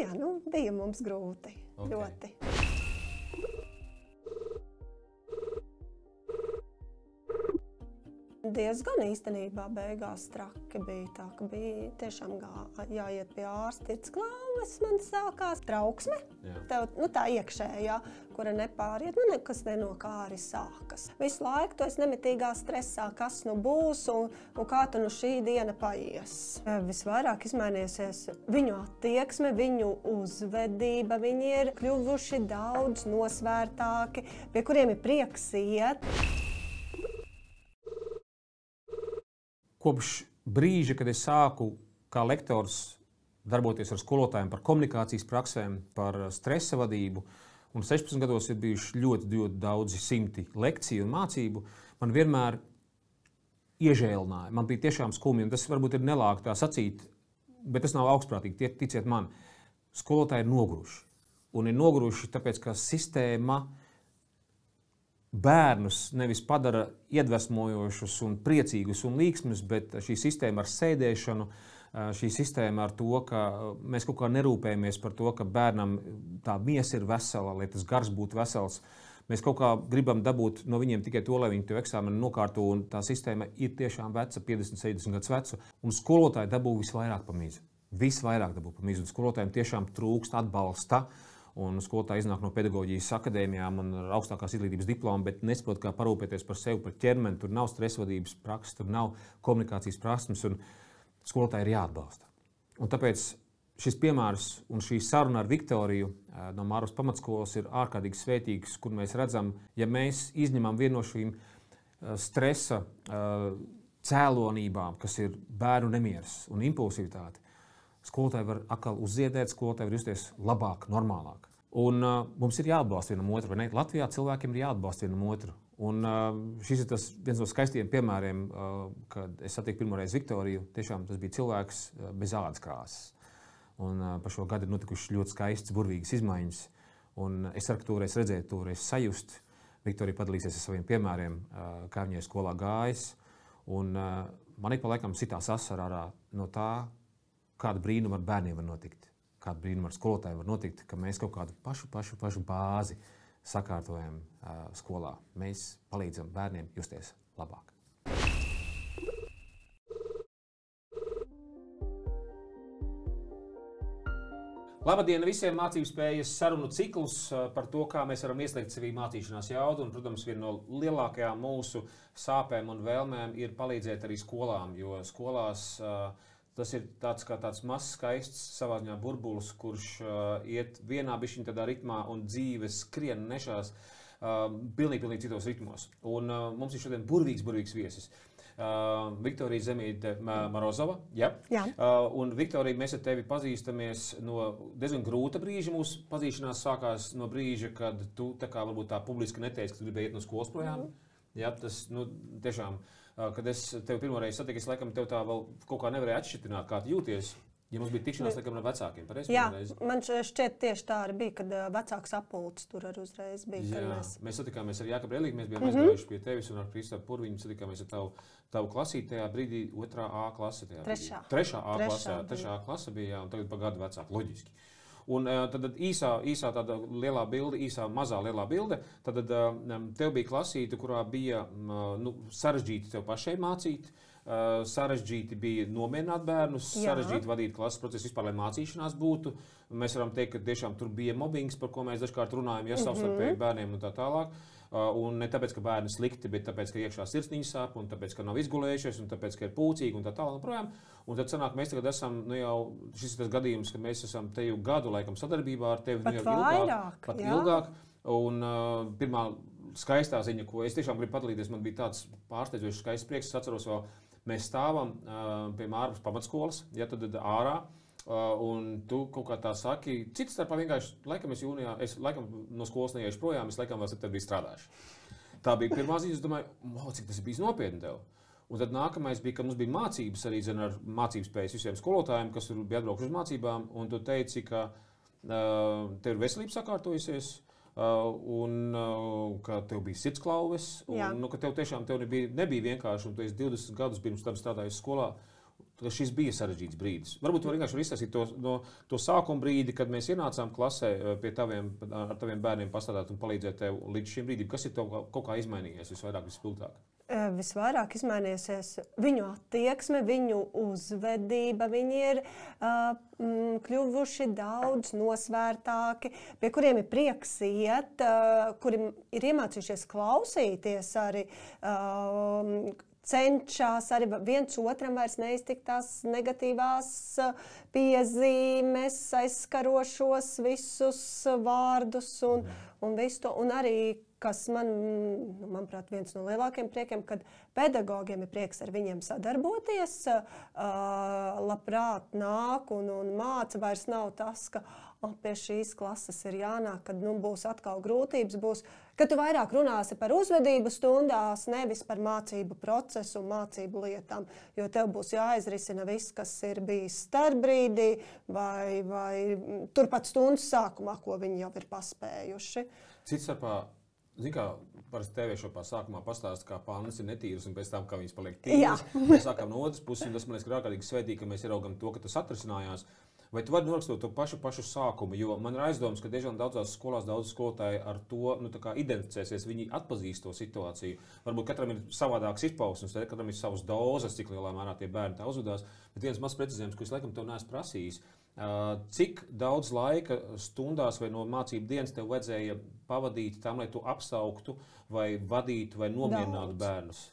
jā, nu, bija mums grūti. Ļoti. Diezgan īstenībā beigās traki bija tā, ka bija tiešām jāiet pie ārsta. Tirts galvas, man sākās trauksme, tev, nu, tā iekšējā, kura nepāriet, nu, nekas no kā arī sākas. Visu laiku tu esi nemitīgā stresā, kas nu būs un kā tu nu šī diena paies. Visvairāk izmainījusies viņu attieksme, viņu uzvedība, viņi ir kļuvuši daudz nosvērtāki, pie kuriem ir prieks iet. Kopš brīža, kad es sāku kā lektors darboties ar skolotājiem par komunikācijas praksēm, par stresa vadību, un 16 gados ir bijuši ļoti daudzi simti lekciju un mācību, man vienmēr iežēlināja. Man bija tiešām skumji, un tas varbūt ir nelāk tā sacīt, bet tas nav augstprātīgi, ticiet man. Skolotāji ir noguruši. Un ir noguruši tāpēc, ka sistēma bērnus nevis padara iedvesmojošus un priecīgus un līksmus, bet šī sistēma ar sēdēšanu, šī sistēma ar to, ka mēs kaut kā nerūpējamies par to, ka bērnam tā miesa ir vesela, lai tas gars būtu vesels. Mēs kaut kā gribam dabūt no viņiem tikai to, lai viņi to eksāmenu nokārto, un tā sistēma ir tiešām veca, 50, 70 gadus vecu, un skolotāji dabū visvairāk pa mizu. Visvairāk dabū pa mizu, un skolotājiem tiešām trūkst atbalsta. Un skolotāji iznāk no pedagoģijas akadēmijām un ar augstākās izglītības diplomu, bet nesaprot, kā parūpēties par sevi, par ķermeni. Tur nav stresvadības prakses, tur nav komunikācijas prasmes, un skolotāji ir jāatbalsta. Un tāpēc šis piemērs un šī saruna ar Viktoriju no Māravas pamatskolas ir ārkārtīgi svētīgs, kur mēs redzam, ja mēs izņemam vienu no šīm stresa cēlonībām, kas ir bērnu nemieris un impulsivitāte, skolotāji var atkal uzziedēt, skolotāji var justies labāk, normālāk. Un mums ir jāatbalsta vienam otru, vai ne? Latvijā cilvēkiem ir jāatbalsta vienam otru. Un šis ir viens no skaistiem piemēriem, kad es satiku pirmoreiz Viktoriju. Tiešām tas bija cilvēks bez ādas krāsas. Un par šo gadu ir notikušas ļoti skaistas, burvīgas izmaiņas. Un es ceru, ka toreiz redzēt, toreiz sajust. Viktorija padalīsies ar saviem piemēriem, kā viņai skolā gājas. Un man ik pa laikam sitās asarā no tā, kāda brīnuma ar bērniem var notikt, kāda brīnuma ar skolotājiem var notikt, ka mēs kaut kādu pašu bāzi sakārtojam skolā. Mēs palīdzam bērniem justies labāk. Labdien visiem! Mācību spējas sarunu ciklus par to, kā mēs varam ieslēgt sevī mācīšanās jaudu. Un, protams, viena no lielākajām mūsu sāpēm un vēlmēm ir palīdzēt arī skolām, jo skolās tas ir tāds mazs, skaists savā ziņā burbulis, kurš iet vienā bišķiņ tādā ritmā un dzīve skrien nešās pilnīgi citos ritmos. Un mums ir šodien burvīgs viesis. Viktorija Zemīte Morozova. Ja? Jā. Un Viktorija, mēs ar tevi pazīstamies no diezgan grūta brīža. Mūsu pazīšanās sākās no brīža, kad tu varbūt tā publiski neteici, ka tu gribēji iet no skolas projām. Ja? Tas, tiešām, kad es tevi pirmoreiz satiku, es laikam tev tā vēl kaut kā nevarēju atšķitināt, kā tu jūties. Ja mums bija tikšanās, laikam, ar vecākiem, pareizi? Jā, man šķiet tieši tā arī bija, kad vecāks apulcis tur arī uzreiz bija. Jā, mēs satikāmies ar Jākabu Relīgu, mēs bijām aizgājuši pie tevis un ar Kristapu Purviņu satikāmies ar tavu klasīti tajā brīdī, 2A klase. 3A klase bija, jā, un tagad pa gadu vecāk, loģiski. Un tad īsā tāda lielā bilde, mazā lielā bilde, tad tev bija klasīte, kurā bija sarežģīti tev pašai mācīt, sarežģīti bija nomierināt bērnus, sarežģīti vadīt klases procesu vispār, lai mācīšanās būtu. Mēs varam teikt, ka tiešām tur bija mobbings, par ko mēs dažkārt runājam, savstarpēji bērniem un tā tālāk. Un ne tāpēc, ka bērni slikti, bet tāpēc, ka iekšā sirsniņa sāp, un tāpēc, ka nav izgulējušies, un tāpēc, ka ir pūcīgi un tā tālāk un projām. Un tad sanāk, mēs tagad esam, jau šis ir tas gadījums, ka mēs esam te jau gadu laikam sadarbībā ar tevi. Pat ilgāk. Un pirmā skaistā ziņa, ko es tiešām gribu padalīties, man bija tāds pārsteidzošs skaists prieks. Es atceros vēl, mēs stāvam pie Māravas pamatskolas, ja tad ārā. Un tu kaut kā tā saki, cits starpā vienkārši, es laikam no skolas neiešu projām, es laikam vēl septembrī strādāšu. Tā bija pirmā ziņa, es domāju, cik tas ir bijis nopietni tev. Un tad nākamais bija, kad mums bija mācības arī ar mācību spējas visiem skolotājiem, kas bija atbraukuši uz mācībām, un tu teici, ka tev ir veselība sakārtojusies, un ka tev bija sirdsklauves, un ka tev tiešām nebija vienkārši, un tu esi 20 gadus pirms tam strādājis skolā. šis bija sarežģīts brīdis. Varbūt tu vienkārši izstāstīt to sākuma brīdi, kad mēs ienācām klasē ar taviem bērniem pastāstīt un palīdzēt tev līdz šim brīdim. Kas ir tev kaut kā izmainījies visvairāk, vispilgtāk? Visvairāk izmainījusies viņu attieksme, viņu uzvedība. Viņi ir kļuvuši daudz nosvērtāki, pie kuriem ir prieks iet, kuri ir iemācījušies klausīties arī, cenšas arī viens otram vairs neiztikt tās negatīvās piezīmes, aizskarošos visus vārdus un visu to. Un arī, kas manuprāt, viens no lielākiem priekiem, kad pedagogiem ir prieks ar viņiem sadarboties, labprāt nāk un māca, vairs nav tas, ka pie šīs klases ir jānāk, kad būs atkal grūtības, kad tu vairāk runāsi par uzvedību stundās, nevis par mācību procesu un mācību lietām, jo tev būs jāizrisina viss, kas ir bijis starpbrīdī vai turpat stundas sākumā, ko viņi jau ir paspējuši. Cits starpā, zini kā, parasti TV šopā sākumā pastāsta, kā pannas ir netīras un pēc tam, kā viņas paliek tīras. Mēs sākām no otras puses, un tas man liekas ārkārtīgi svētīgi, ka mēs ieraugam to, ka tas atrisinājās. Vai tu vari norakstot to pašu sākumu, jo man ir aizdoms, ka diezgan daudzās skolās daudz skolotāji ar to identificēsies, viņi atpazīst to situāciju. Varbūt katram ir savādāks izpausmes, katram ir savas dozes, cik lielā mērā tie bērni tā uzvedās, bet viens mazs precizējums, ko es laikam tev neesmu prasījis. Cik daudz laika stundās vai no mācību dienas tev vajadzēja pavadīt tam, lai tu apsauktu vai vadītu vai nomierinātu bērnus?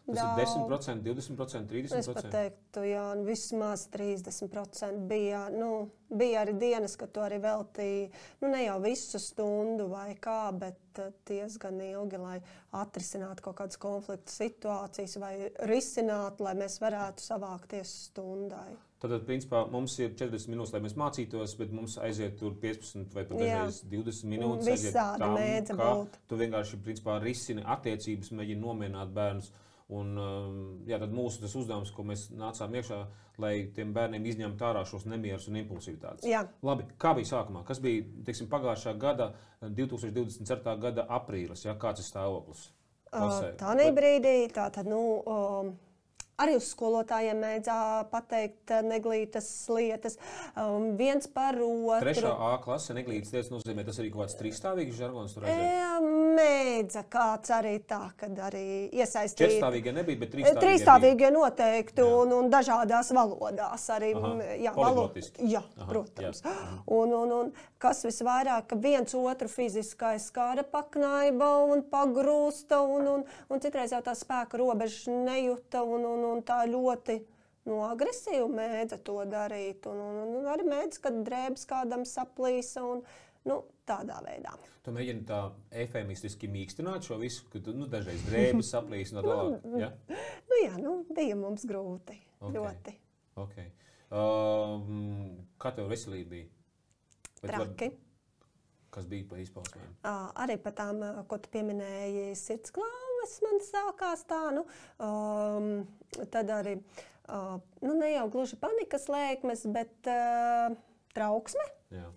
Tas ir 10%, 20%, 30%? Es pat teiktu, jā, vismaz 30% bija. Bija arī dienas, kad tu arī veltīji, ne jau visu stundu vai kā, bet diezgan ilgi, lai atrisinātu kaut kādas konflikta situācijas vai risinātu, lai mēs varētu savākties stundai. Tad, principā, mums ir 40 minūtes, lai mēs mācītos, bet mums aiziet tur 15 vai pat dažreiz 20 minūtes. Visādi mēdza būt. Tu vienkārši, principā, risini attiecības, mēģini nomierināt bērnus. Un tad mūsu tas uzdevums, ko mēs nācām iekšā, lai tiem bērniem izņemtu ārā šos nemierus un impulsivitātes. Jā. Labi, kā bija sākumā? Kas bija, teiksim, pagājušā gada, 2024. gada aprīlis, ja? Kāds ir stāvoklis? Tādā brīdī, arī uz skolotājiem mēdzā pateikt neglītas lietas, viens par otru. 3. A klase neglītas lietas nozīmē, tas arī kaut kāds trīsstāvīgs žargons tur aiziet? Mēdza kāds arī tā, kad arī iesaistīt. 4-stāvīgie nebija, bet 3-stāvīgie Trīsstāvīgie noteikti un dažādās valodās arī. Poliglottiski. Jā, protams. Un kas visvairāk, ka viens otru fiziski skara paknaiba un pagrūsta un citreiz jau tā spēka robeža nejuta un tā ļoti agresīvi mēdza to darīt. Un arī mēdz, kad drēbes kādam saplīsa un tādā veidā. Tu mēģini tā efemistiski mīkstināt šo visu, ka dažreiz drēbes saplīs un tā tālāk, ja? Bija mums grūti. Ļoti. Okay. Kā tev veselība bija? Traki. Kas bija pa izpausmēm? Arī par tām, ko tu pieminēji, sirdsklauves man sākās tā, tad arī, ne jau gluži panikas lēkmes, bet trauksme.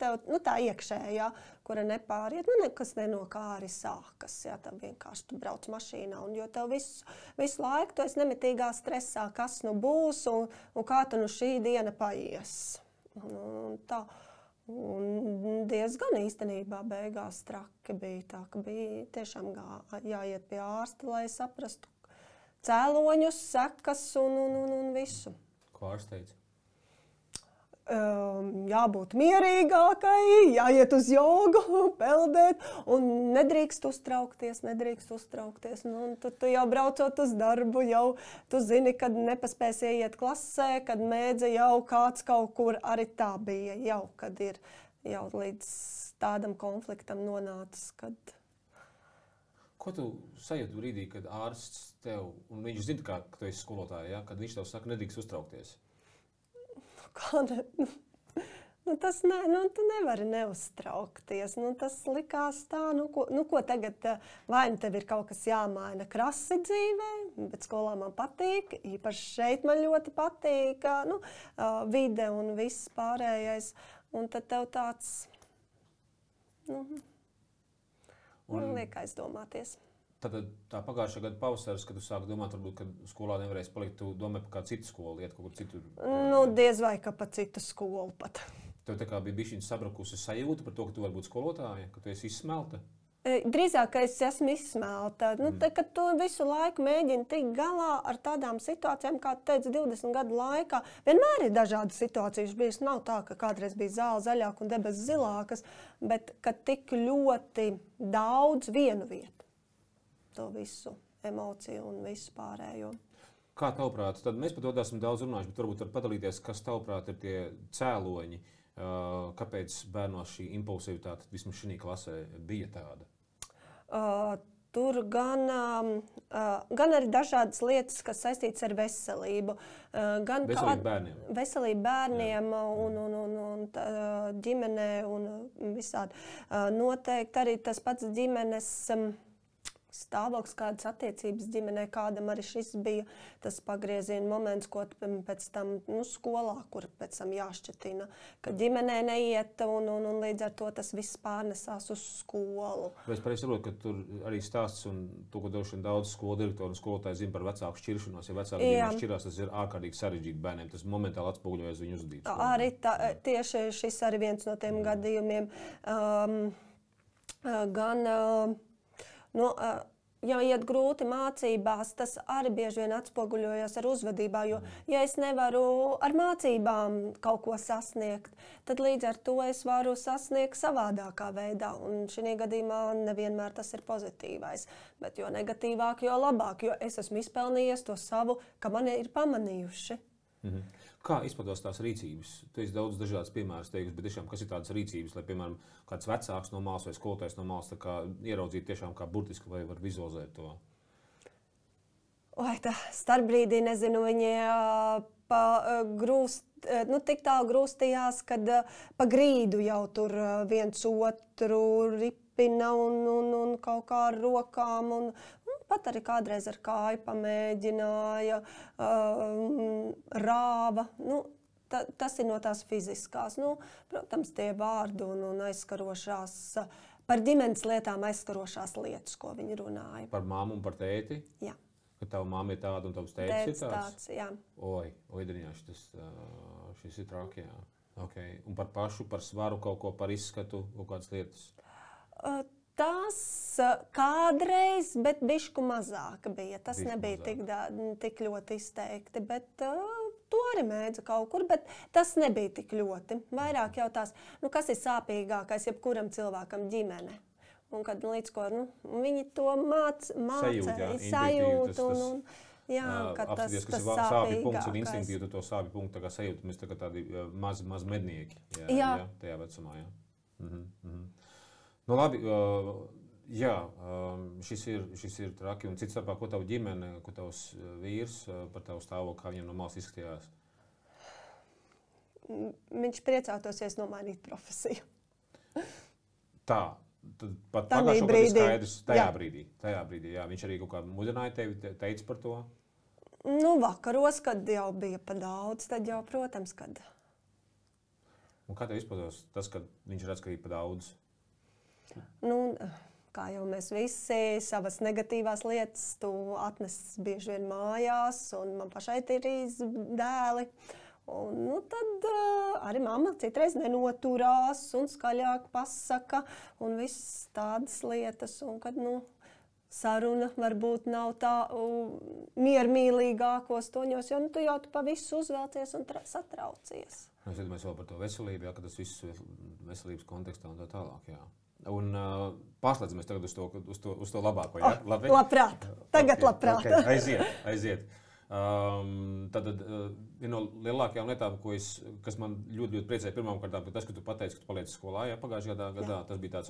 Tā iekšējā, kura nepāriet, nekas no kā arī sākas. Jā, tev vienkārši tu brauc mašīnā, un jo tev visu laiku tu esi nemitīgā stresā, kas būs un kā tu šī diena paies. Un diezgan īstenībā beigās traki bija tā, ka bija tiešām jāiet pie ārsta, lai saprastu cēloņus, sekas un visu. Ko ārsts teica? Jābūt mierīgākai, jāiet uz jogu, peldēt un nedrīkst uztraukties. Tu jau braucot uz darbu, jau tu zini, kad nepaspēs ieiet klasē, kad mēdza jau kāds kaut kur arī tā bija jau, kad ir jau līdz tādam konfliktam nonācis, kad... Ko tu sajūti brīdī, kad ārsts tev, un viņš zina, ka tu esi skolotāja, ja? Kad viņš tev saka, nedrīkst uztraukties? Tas tu nevari neuztraukties. Tas likās tā, ko tagad, vai tev ir kaut kas jāmaina krasi dzīvē, bet skolā man patīk, īpaši šeit man ļoti patīk, vide un viss pārējais. Un tad tev tāds, liek aizdomāties. Tad tā pagājušā gada pavasaris, kad tu sāki domāt, varbūt, ka skolā nevarēs palikt, tu domā par kādu citu skolu, iet kaut kur citur? Nu, diez vai ka pa citu skolu pat. Tev tā kā bija bišķiņ sabrukusi sajūta par to, ka tu vari būt skolotāja, ka tu esi izsmelta? Drīzāk, ka es esmu izsmelta. Nu, kad tu visu laiku mēģini tikt galā ar tādām situācijām, kā tu teici, 20 gadu laikā, vienmēr ir dažādas situācijas bijis. Nav tā, ka kādreiz bija zāle zaļāka un debesis zilākas, bet kad tik ļoti daudz vienu vietu, to visu emociju un visu pārējo. Kā tavuprāt, tad mēs par to esam daudz runājuši, bet varbūt var padalīties, kas tavuprāt ir tie cēloņi, kāpēc bērnos šī impulsivitāte vismaz šī klasē bija tāda? Tur gan arī dažādas lietas, kas saistītas ar veselību. Veselību bērniem. Veselību bērniem un ģimenē un visādi. Noteikti arī tas pats ģimenes stāvoklis, kādas attiecības ģimenē, kādam arī šis bija tas pagrieziena moments, ko pēc tam skolā, kur pēc tam jāšķetina, ka ģimenē neiet un līdz ar to tas viss pārnesās uz skolu. Es pareizi saprotu, ka tur arī stāsts un to, ko droši vien daudz skolu direktoru un skolotāji zina par vecāku šķiršanos. Ja vecāki ģimenē šķirās, tas ir ārkārtīgi sarežģīti bērniem. Tas momentāli atspoguļojas viņu uzvedībā. Arī tieši šis arī viens no tiem gadījumiem. Ja iet grūti mācībās, tas arī bieži vien atspoguļojas ar uzvedībā, jo, ja es nevaru ar mācībām kaut ko sasniegt, tad līdz ar to es varu sasniegt savādākā veidā, un šī gadījumā nevienmēr tas ir pozitīvais, bet jo negatīvāk, jo labāk, jo es esmu izpelnījies to savu, ka mani ir pamanījuši. Kā izplatās tās rīcības? Tu esi daudz dažādas piemērus teikusi, bet tiešām, kas ir tādas rīcības, lai, piemēram, kāds vecāks no malas vai skolotājs no malas ieraudzīt tiešām kā burtiski vai var vizualizēt to? Tā starpbrīdī, nezinu, viņi tik tālu grūstījās, kad pa grīdu jau tur viens otru ripina un kaut kā ar rokām un pat arī kādreiz ar kāju pamēģināja, rāva. Tas ir no tās fiziskās. Protams, tie vārdi un aizskarošās, par ģimenes lietām aizskarošās lietas, ko viņi runāja. Par māmu un par tēti? Jā. Ka tava māma ir tāda un tavs tētis ir tāds? Jā. Oidriņāši, šis ir traki, jā. Okay. Un par pašu, par svaru kaut ko, par izskatu, kaut kādas lietas? Tas kādreiz, bet bišķi mazāk bija. Tas nebija tik ļoti izteikti, bet to arī mēdza kaut kur, bet tas nebija tik ļoti. Vairāk jau tās, kas ir sāpīgākais jebkuram cilvēkam ģimene. Un kad līdz ko viņi to māca, sajūtu un ka tas sāpju punkts un instinktīvi tu to sāpju punktu sajūtu. Mēs tā kā tādi maz mednieki tajā vecumā. Nu, labi, šis ir traki. Un cits starpā, ko tava ģimene, ko tavs vīrs par tavu stāvokli, kā viņam no malas izskatījās? Viņš priecātos, ja es nomainītu profesiju. Tā, tad pat pagājušo gadu skaidrs tajā brīdī. Jā. Viņš arī kaut kā mudināja tevi, teica par to? Vakaros, kad jau bija pa daudz, tad jau, protams, kad. Un kā tev izplatās tas, kad viņš redz, ka ir pa daudz? Kā jau mēs visi savas negatīvās lietas, tu atnes bieži vien mājās, un man pašai ir dēli. Un tad arī mamma citreiz nenoturās un skaļāk pasaka un viss tādas lietas. Un kad saruna varbūt nav tā miermīlīgākos toņos, jo tu jau pa visu uzvelcies un satraucies. Mēs iedomājamies vēl par to veselību, ka tas viss veselības kontekstā un tā tālāk. Jā. Un pārslēdzamies tagad uz to labāko. Ja? Labi? Labprāt. Tagad labprāt. Okay. Aiziet. Tad viena no lielākajām lietām, kas man ļoti priecēja pirmkārt, tas, ka tu pateici, ka tu paliec skolā pagājušajā gadā, tas bija tāds,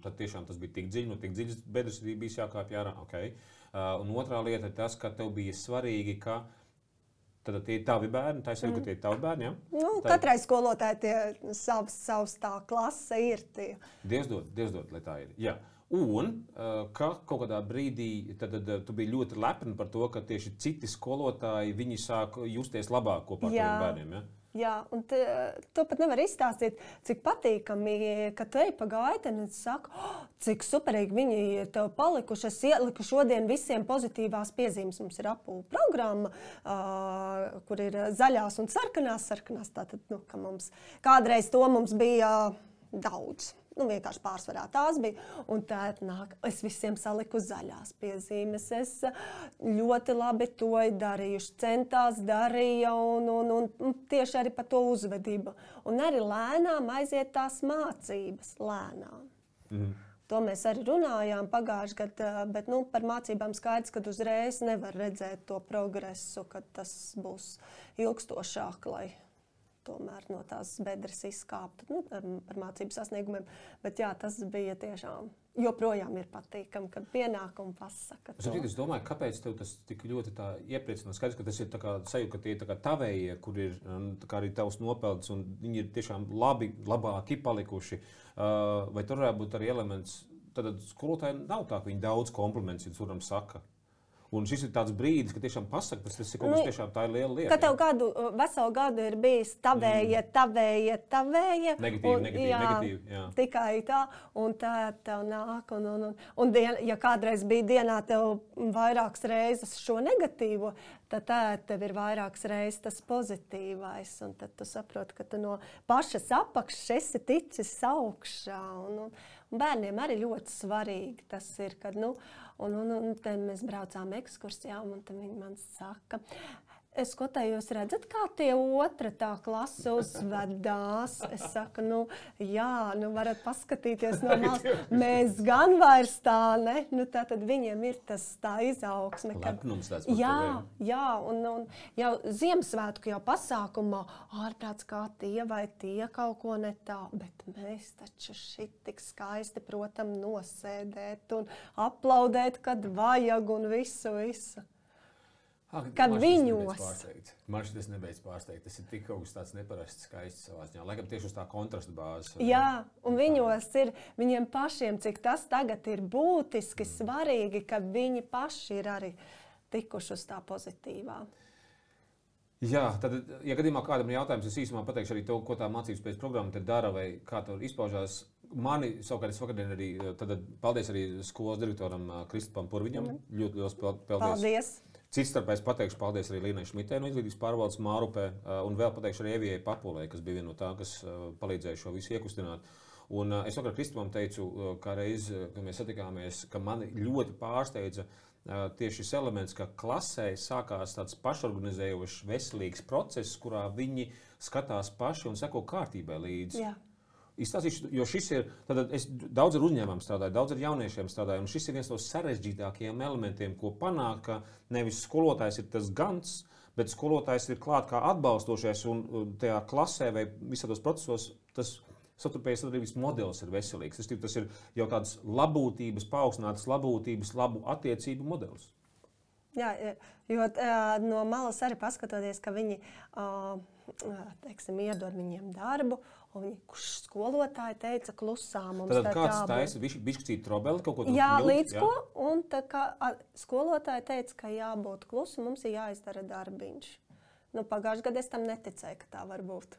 tad tiešām tas bija tik dziļi, bedres bija jākāpj ārā. Okay. Un otrā lieta ir tas, ka tev bija svarīgi, ka tad tie ir tavi bērni, tā es saku, ka tie ir tavi bērni, ja? Katrai skolotāji tie savs tā klase ir tie. Dievs dod, lai tā ir. Jā. Un ka kaut kādā brīdī tad tu biji ļoti lepni par to, ka tieši citi skolotāji, viņi sāk justies labāk kopā ar taviem bērniem, ja? Jā, un to pat nevar izstāstīt, cik patīkami, ka tu ej pa gaiteni un saka, cik superīgi viņi ir tev palikuši. Es ieliku šodien visiem pozitīvās piezīmes. Mums ir apūla programma, kur ir zaļās un sarkanās. Tātad, ka mums kādreiz to mums bija daudz. Vienkārši pārsvarā tās bija. Un tā nāk, es visiem saliku zaļās piezīmes. Es ļoti labi to darījuši, centās, darīja un tieši arī par to uzvedību. Un arī lēnām aiziet tās mācības, lēnām. To mēs arī runājām pagājuši gadu, bet par mācībām skaidrs, ka uzreiz nevar redzēt to progresu, kad tas būs ilgstošāk, lai tomēr no tās bedres izkāptu par mācību sasniegumiem. Bet jā, tas bija tiešām, joprojām ir patīkami, kad pienāk un pasaka to. Es domāju, kāpēc tev tas tik ļoti tā iepriecina? Skaidrs, ka tas ir tā kā sajūta, ka tie ir tā kā tavējie, kur ir tā kā arī tavs nopelds, un viņi ir tiešām labāki palikuši. Vai tur varētu būt arī elements, tad skolotāji nav tā, ka viņi daudz komplimentus viņam saka. Un šis ir tāds brīdis, ka tiešām pasaka, tas ir kaut kas tiešām tā ir liela lieta. Ka tev veselu gadu ir bijis tavējie. Negatīvi. Jā. Tikai tā, un tā tev nāk. Un ja kādreiz bija dienā tev vairākas reizes šo negatīvo, tad tev ir vairākas reizes tas pozitīvais. Un tad tu saproti, ka tu no pašas apakšas esi ticis augšā. Un bērniem arī ļoti svarīgi tas ir, kad, un te mēs braucām ekskursijām, un tad viņi man saka, skotējos, redzat, kā tie otra tā klase uzvedās? Es saku, jā, varat paskatīties no malas. Mēs gan vairs tā, ne? Tātad viņiem ir tas tā izaugsme. Lepnums tāds. Jā, un jau Ziemassvētku jau pasākumā ārprāts kā tie vai tie kaut ko ne tā, bet mēs taču šitik skaisti, protam, nosēdēt un aplaudēt, kad vajag un visu. Kad viņos. Man šis nebeidz pārsteigt. Tas ir tik kaut kas tāds neparasts, skaists savā ziņā. Laikam tieši uz tā kontrasta bāzes. Jā, un viņos ir, viņiem pašiem, cik tas tagad ir būtiski svarīgi, ka viņi paši ir arī tikuši uz tā pozitīvā. Jā, tad, ja gadījumā kādam ir jautājums, es īsumā pateikšu arī to, ko tā mācības spējas programma te dara vai kā tur izpaužās. Mani, savukārt, es vakardien arī, tad paldies arī skolas direktoram Kristupam Purviņam. Ļoti liels paldies. Citstarpā es pateikšu paldies arī Līnai Šmitei no Izglītības pārvaldes Mārupē un vēl pateikšu arī Evijai Papulei, kas bija viena no tā, kas palīdzēja šo visu iekustināt. Un es vakar Kristupam teicu, kā reiz, kad mēs satikāmies, ka mani ļoti pārsteidza tieši šis elements, ka klasē sākās tāds pašorganizējošs veselīgs process, kurā viņi skatās paši un seko kārtībai līdzi. Jā. Izstāstīšu, jo šis ir, tad es daudz ar uzņēmumiem strādāju, daudz ar jauniešiem strādāju, un šis ir viens no sarežģītākajiem elementiem, ko panākt, ka nevis skolotājs ir tas gans, bet skolotājs ir klāt kā atbalstošais, un tajā klasē vai visādos procesos tas savstarpējās sadarbības modelis ir veselīgs. Tas ir jau tāds labūtības, paaugstinātas labūtības, labu attiecību modelis. Jā, jo no malas arī paskatoties, ka viņi, iedod viņiem darbu, un viņi skolotāji teica klusām. Tad kāds taisa bišķicīt trobeli, kaut ko tu jā, līdz ko, un tā kā skolotāji teica, ka jābūt klusu, mums ir jāizdara darbiņš. Pagājušajā gadā es tam neticēju, ka tā var būt.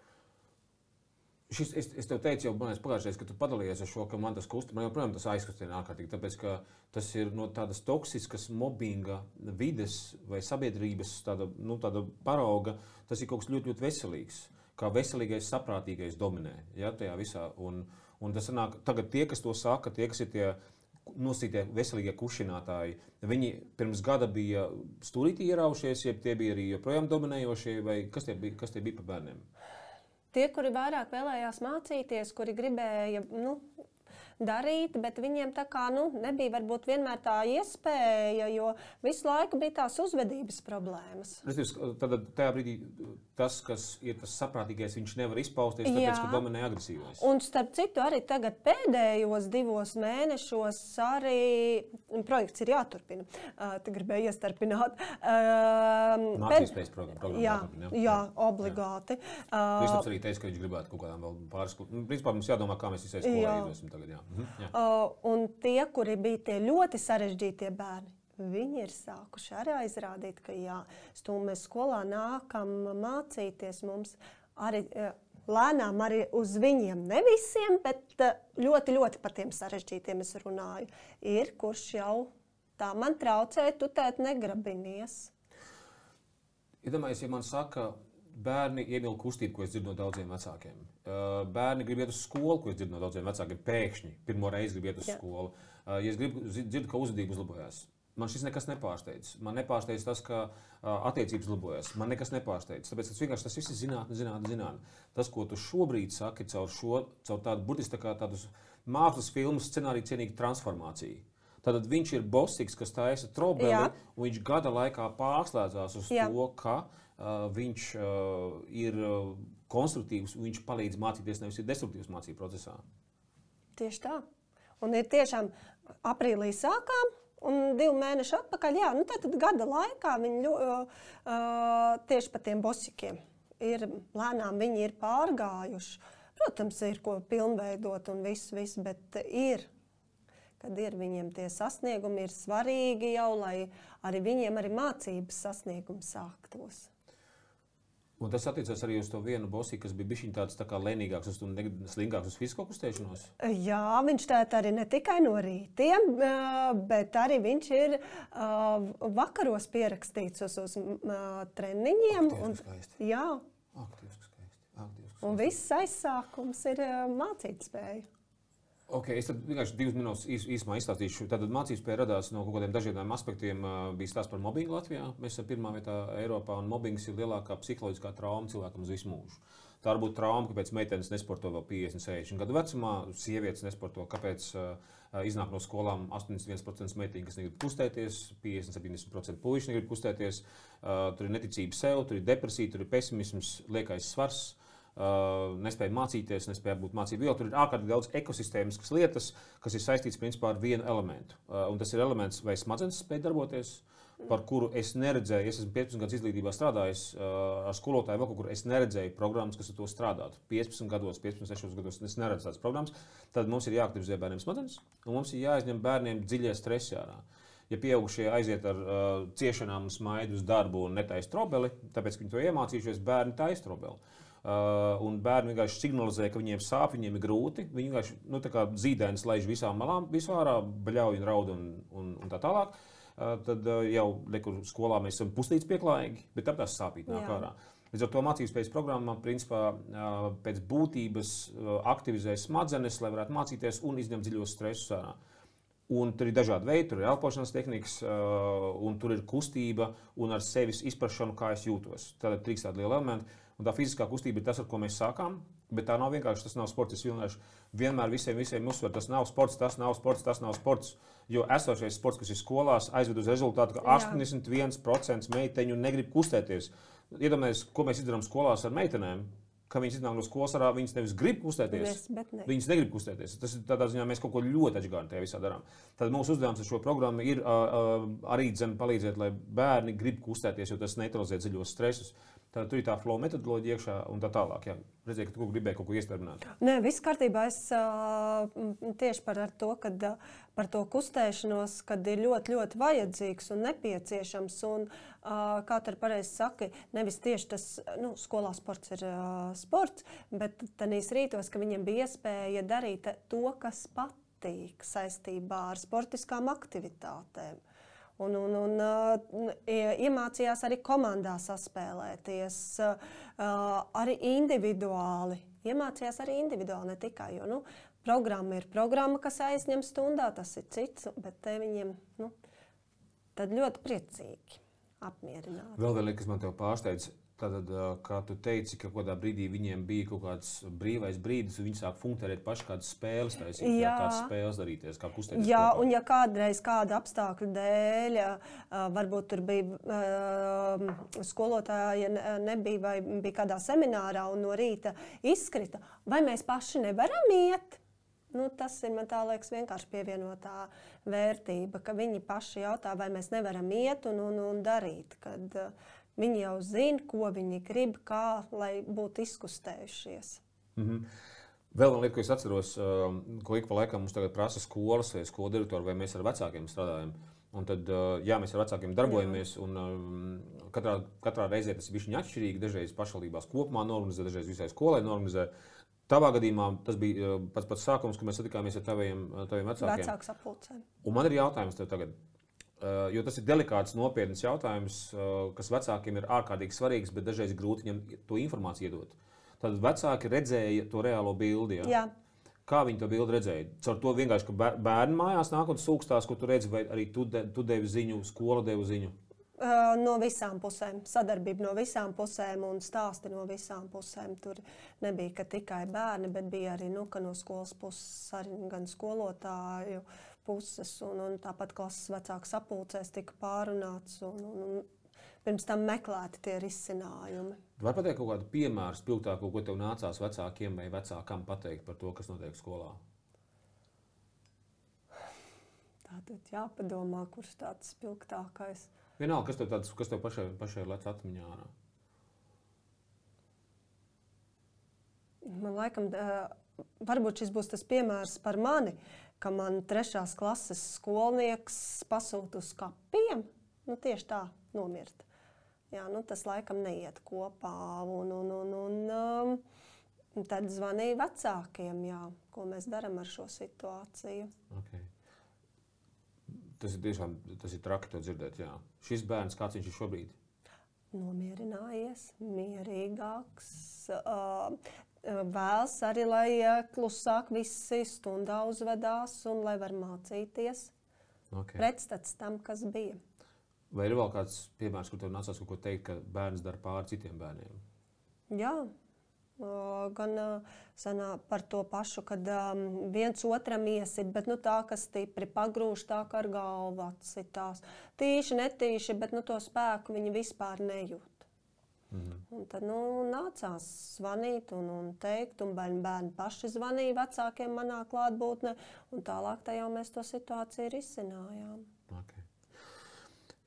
Es tev teicu jau pagājušajā, ka tu padalījies ar šo, ka man tas kustina, man joprojām tas aizkustina ārkārtīgi, tāpēc, ka tas ir no tādas toksiskas mobbinga vides vai sabiedrības tāda parauga, tas ir kaut kas ļoti, ļoti veselīgs, kā veselīgais, saprātīgais dominē, ja, tajā visā, un tas sanāk, tagad tie, kas to saka, tie, kas ir tie nosītie veselīgie kušinātāji, viņi pirms gada bija stūrītī ieraušies, ja tie bija arī joprojām dominējošie, vai kas tie bija par bērniem? Tie, kuri vairāk vēlējās mācīties, kuri gribēja darīt, bet viņiem tā kā nebija varbūt vienmēr tā iespēja, jo visu laiku bija tās uzvedības problēmas. Tad tajā brīdī tas, kas ir tas saprātīgais, viņš nevar izpausties, tāpēc, ka dominē agresīvais. Un starp citu arī tagad pēdējos 2 mēnešos arī projekts ir jāturpina. Te gribēju iestarpināt. Mācības spējas programma jāturpina. Jā, obligāti. Kristaps arī teica, ka viņš gribētu kaut kādām vēl pāris. Principā mums jādomā, kā mēs visai skolā iedosim tagad. Un tie, kuri bija tie ļoti sarežģītie bērni, viņi ir sākuši arī aizrādīt, ka jā, mēs skolā nākam mācīties, mums arī lēnām arī uz viņiem, ne visiem, bet ļoti, ļoti par tiem sarežģītiem es runāju, ir, kurš jau tā man traucē, tu tēt negrabinies. Iedomājies, ja man saka, bērni iemīl kustību, ko es dzirdu no daudziem vecākiem. Bērni grib iet uz skolu, ko es dzirdu no daudziem vecākiem, pēkšņi, pirmo reizi grib iet uz skolu. Ja es dzirdu, ka uzvedība uzlabojas. Man šis nekas nepārsteidz. Man nepārsteidz tas, ka attiecības uzlabojas. Man nekas nepārsteidz. Tāpēc tas viss ir zinātne. Tas, ko tu šobrīd saki caur tādu burtiski tādu mākslas filmu scenāriju cienīgu transformāciju. Tad viņš ir bosīgs, kas taisa trobeli, un viņš gada laikā pārslēdzās uz to, ka viņš ir konstruktīvs, un viņš palīdz mācīties, nevis ir destruktīvs mācību procesā. Tieši tā. Un ir tiešām aprīlī sākām, un 2 mēneši atpakaļ, tad gada laikā viņi tieši par tiem bosikiem ir lēnām viņi ir pārgājuši. Protams, ir ko pilnveidot un viss, bet kad ir viņiem tie sasniegumi, ir svarīgi jau, lai arī viņiem arī mācības sasniegumi sāktos. Un tas attiecas arī uz to vienu bosī, kas bija bišķiņ tāds tā kā lēnīgāks un slingāks uz fizisko kustēšanos? Jā, viņš tēt arī ne tikai no rītiem, bet arī viņš ir vakaros pierakstīts uz treniņiem. Skaisti. Jā. Skaisti. Un viss aizsākums ir mācīt spēju. Es tad vienkārši 2 minūtes īsumā izstāstīšu. Tātad mācībspēja radās no kaut kādiem dažādiem aspektiem. Bija stāsts par mobbingu Latvijā. Mēs esam pirmā vietā Eiropā, un mobbings ir lielākā psiholoģiskā trauma cilvēkam uz visu mūžu. Tā var būt trauma, kāpēc meitenes nesporto vēl 50, 60 gadu vecumā, sievietes nesporto, kāpēc iznāk no skolām 81% meitiņu, kas negrib kustēties, 50-70% puiši negrib kustēties. Tur ir neticība sev, tur ir depresija, tur ir pesimisms, liekais svars. Nespēja mācīties, nespēja būt mācību viela. Tur ir ārkārtīgi daudz ekosistēmiskas lietas, kas ir saistīts principā ar vienu elementu. Un tas ir elements, vai smadzenes spēj darboties, par kuru es neredzēju. Es esmu 15 gadus izglītībā strādājis ar skolotāju vēl kaut kur. Es neredzēju programmas, kas ar to strādātu. 15 gados, 16 gados es neredzu tādas programmas. Tad mums ir jāaktivizē bērniem smadzenes, un mums ir jāizņem bērniem dziļie stresi ārā. Ja pieaugušie aiziet ar ciešanām un smaidu uz darbu un netaisa trobeli, tāpēc, ka viņi to iemācījušies, bērni taisa trobeli. Un bērni vienkārši signalizē, ka viņiem sāp, viņiem ir grūti. Viņi vienkārši tā kā zīdainis laiž visām malām, visu ārā, bļauj un raud un tā tālāk. Tad jau nekur skolā mēs esam puslīdz pieklājīgi, bet tad tās sāpīt nāk ārā. Līdz ar to mācībspējas programmā principā pēc būtības aktivizē smadzenes, lai varētu mācīties un izņemt dziļos stresus ārā. Un tur ir dažādi veidi, tur ir elpošanas tehnikas, un tur ir kustība un ar sevis izprašanu, kā es jūtos. Tātad 3 tādi lieli elementi. Un tā fiziskā kustība ir tas, ar ko mēs sākām, bet tā nav vienkārši, tas nav sports. Es vienmēr visiem uzsveru, tas nav sports. Jo esošais sports, kas ir skolās, aizved uz rezultātu, ka 81% meiteņu negrib kustēties. Iedomājieties, ko mēs izdarām skolās ar meitenēm, ka viņas iznāk no skolas arā, viņas nevis grib kustēties, viņas negrib kustēties. Tas ir tādā ziņā, mēs kaut ko ļoti atžgārni tajā visā darām. Tad mūsu uzdevums ar šo programmu ir arī palīdzēt, lai bērni grib kustēties, jo tas neutralizē dziļos stresus. Tad tur ir tā flow metodoloģija iekšā un tā tālāk. Jā. Redzēju, ka tu gribēji kaut ko iestarbināt. Nē, viss kārtībā. Es tieši par to kustēšanos, kad ir ļoti, ļoti vajadzīgs un nepieciešams. Un, kā tu pareizi saki, nevis tieši tas, skolā sports ir sports, bet tanīs rītos, ka viņiem bija iespēja darīt to, kas patīk saistībā ar sportiskām aktivitātēm. Un iemācījās arī komandā saspēlēties, arī individuāli. Iemācījās arī individuāli, ne tikai, jo programma ir programma, kas aizņem stundā, tas ir cits, bet te viņiem tad ļoti priecīgi, apmierināti. Vēl kas man tev pārsteidz, tad, kā tu teici, ka kādā brīdī viņiem bija kaut kāds brīvais brīdis, un viņi sāk funkcionēt paši kādas spēles taisīt, kādas spēles darīties, kā kustēties. Jā, kopā. Un ja kādreiz kāda apstākļu dēļ, varbūt tur bija skolotāja nebija vai bija kādā seminārā un no rīta izkrita, vai mēs paši nevaram iet? Tas ir, man tā liekas, vienkārši pievienotā vērtība, ka viņi paši jautā, vai mēs nevaram iet un darīt, kad viņi jau zina, ko viņi grib, kā lai būtu izkustējušies. Vēl viena lieta, ko es atceros, ko ik pa laikam mums tagad prasa skolas vai skolu direktori, vai mēs ar vecākiem strādājam. Un tad, jā, mēs ar vecākiem darbojamies, un katrā reizē tas ir bišķiņ atšķirīgi. Dažreiz pašvaldībās kopumā norganizē, dažreiz visai skolai norganizē. Tavā gadījumā tas bija pats sākums, kad mēs satikāmies ar taviem vecākiem. Vecāku sapulcēm. Un man ir jautājums tev tagad, jo tas ir delikāts, nopietns jautājums, kas vecākiem ir ārkārtīgi svarīgs, bet dažreiz grūti viņam to informāciju iedot. Tad vecāki redzēja to reālo bildi, Jā. Kā viņi to bildi redzēja? Caur to vienkārši, ka bērni mājās nāk un sūkstās, ko tu redzi, vai arī tu devi ziņu, skola devu ziņu? No visām pusēm. Sadarbība no visām pusēm un stāsti no visām pusēm. Tur nebija ka tikai bērni, bet bija arī ka no skolas puses, arī gan skolotāju puses. Un tāpat klases vecāku sapulcēs tika pārunāts un pirms tam meklēti tie risinājumi. Vai pateikt kaut kādu piemēru spilgtāko, ko tev nācās vecākiem vai vecākam pateikt par to, kas notiek skolā? Tātad jāpadomā, kurš tāds spilgtākais. Vienalga, kas tev pašai lec atmiņā ārā? Man laikam, varbūt šis būs tas piemērs par mani, ka man 3. klases skolnieks pasūta uz kapiem. Tieši tā, nomirt. Jā, tas laikam neiet kopā. Un tad zvanīja vecākiem, ko mēs darām ar šo situāciju. Okay. Tas ir traki to dzirdēt, jā. Šis bērns, kāds viņš ir šobrīd? Nomierinājies, mierīgāks. Vēlas arī, lai klusāk visi stundā uzvedās un lai var mācīties. Okay. Pretstats tam, kas bija. Vai ir vēl kāds piemērs, kur tev nācās kaut ko teikt, ka bērns dara pāri citiem bērniem? Jā, gan par to pašu, kad viens otram iesit, bet tā, kas stipri pagrūž, tā kā ar galvu atsitās. Tīši, netīši, bet to spēku viņi vispār nejūt. Un tad nācās zvanīt un teikt, un bērni paši zvanīja vecākiem manā klātbūtnē, un tālāk jau mēs to situāciju risinājām. Okay.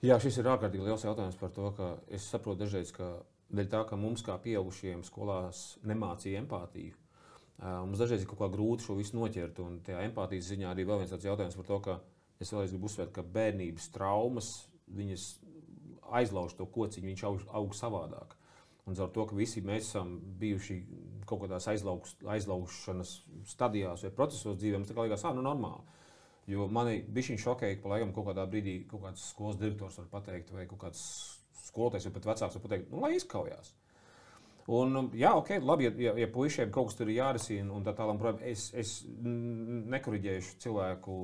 Jā, šis ir ārkārtīgi liels jautājums par to, ka es saprotu dažreiz, ka dēļ tā, ka mums kā pieaugušiem skolās nemācīja empātiju. Mums dažreiz ir kaut kā grūti šo visu noķert, un tajā empātijas ziņā arī vēl viens tāds jautājums par to, ka es vēlreiz gribu uzsvērt, ka bērnības traumas, viņas aizlauž to kociņu, viņš aug savādāk. Un ar to, ka visi mēs esam bijuši kaut kādās aizlaušanas stadijās vai procesos dzīvē, mums tā kā liekas, normāli. Jo mani bišķiņ šokēja, ka pa laikam kaut kādā brīdī kaut kāds skolas direktors var pateikt, vai kaut kāds skolotājs vai pat vecāks var pateikt, lai izkaujās. Un jā, ok, labi, ja puišiem kaut kas tur ir jārisina un tā tālāk, protams, es nekoriģēšu cilvēku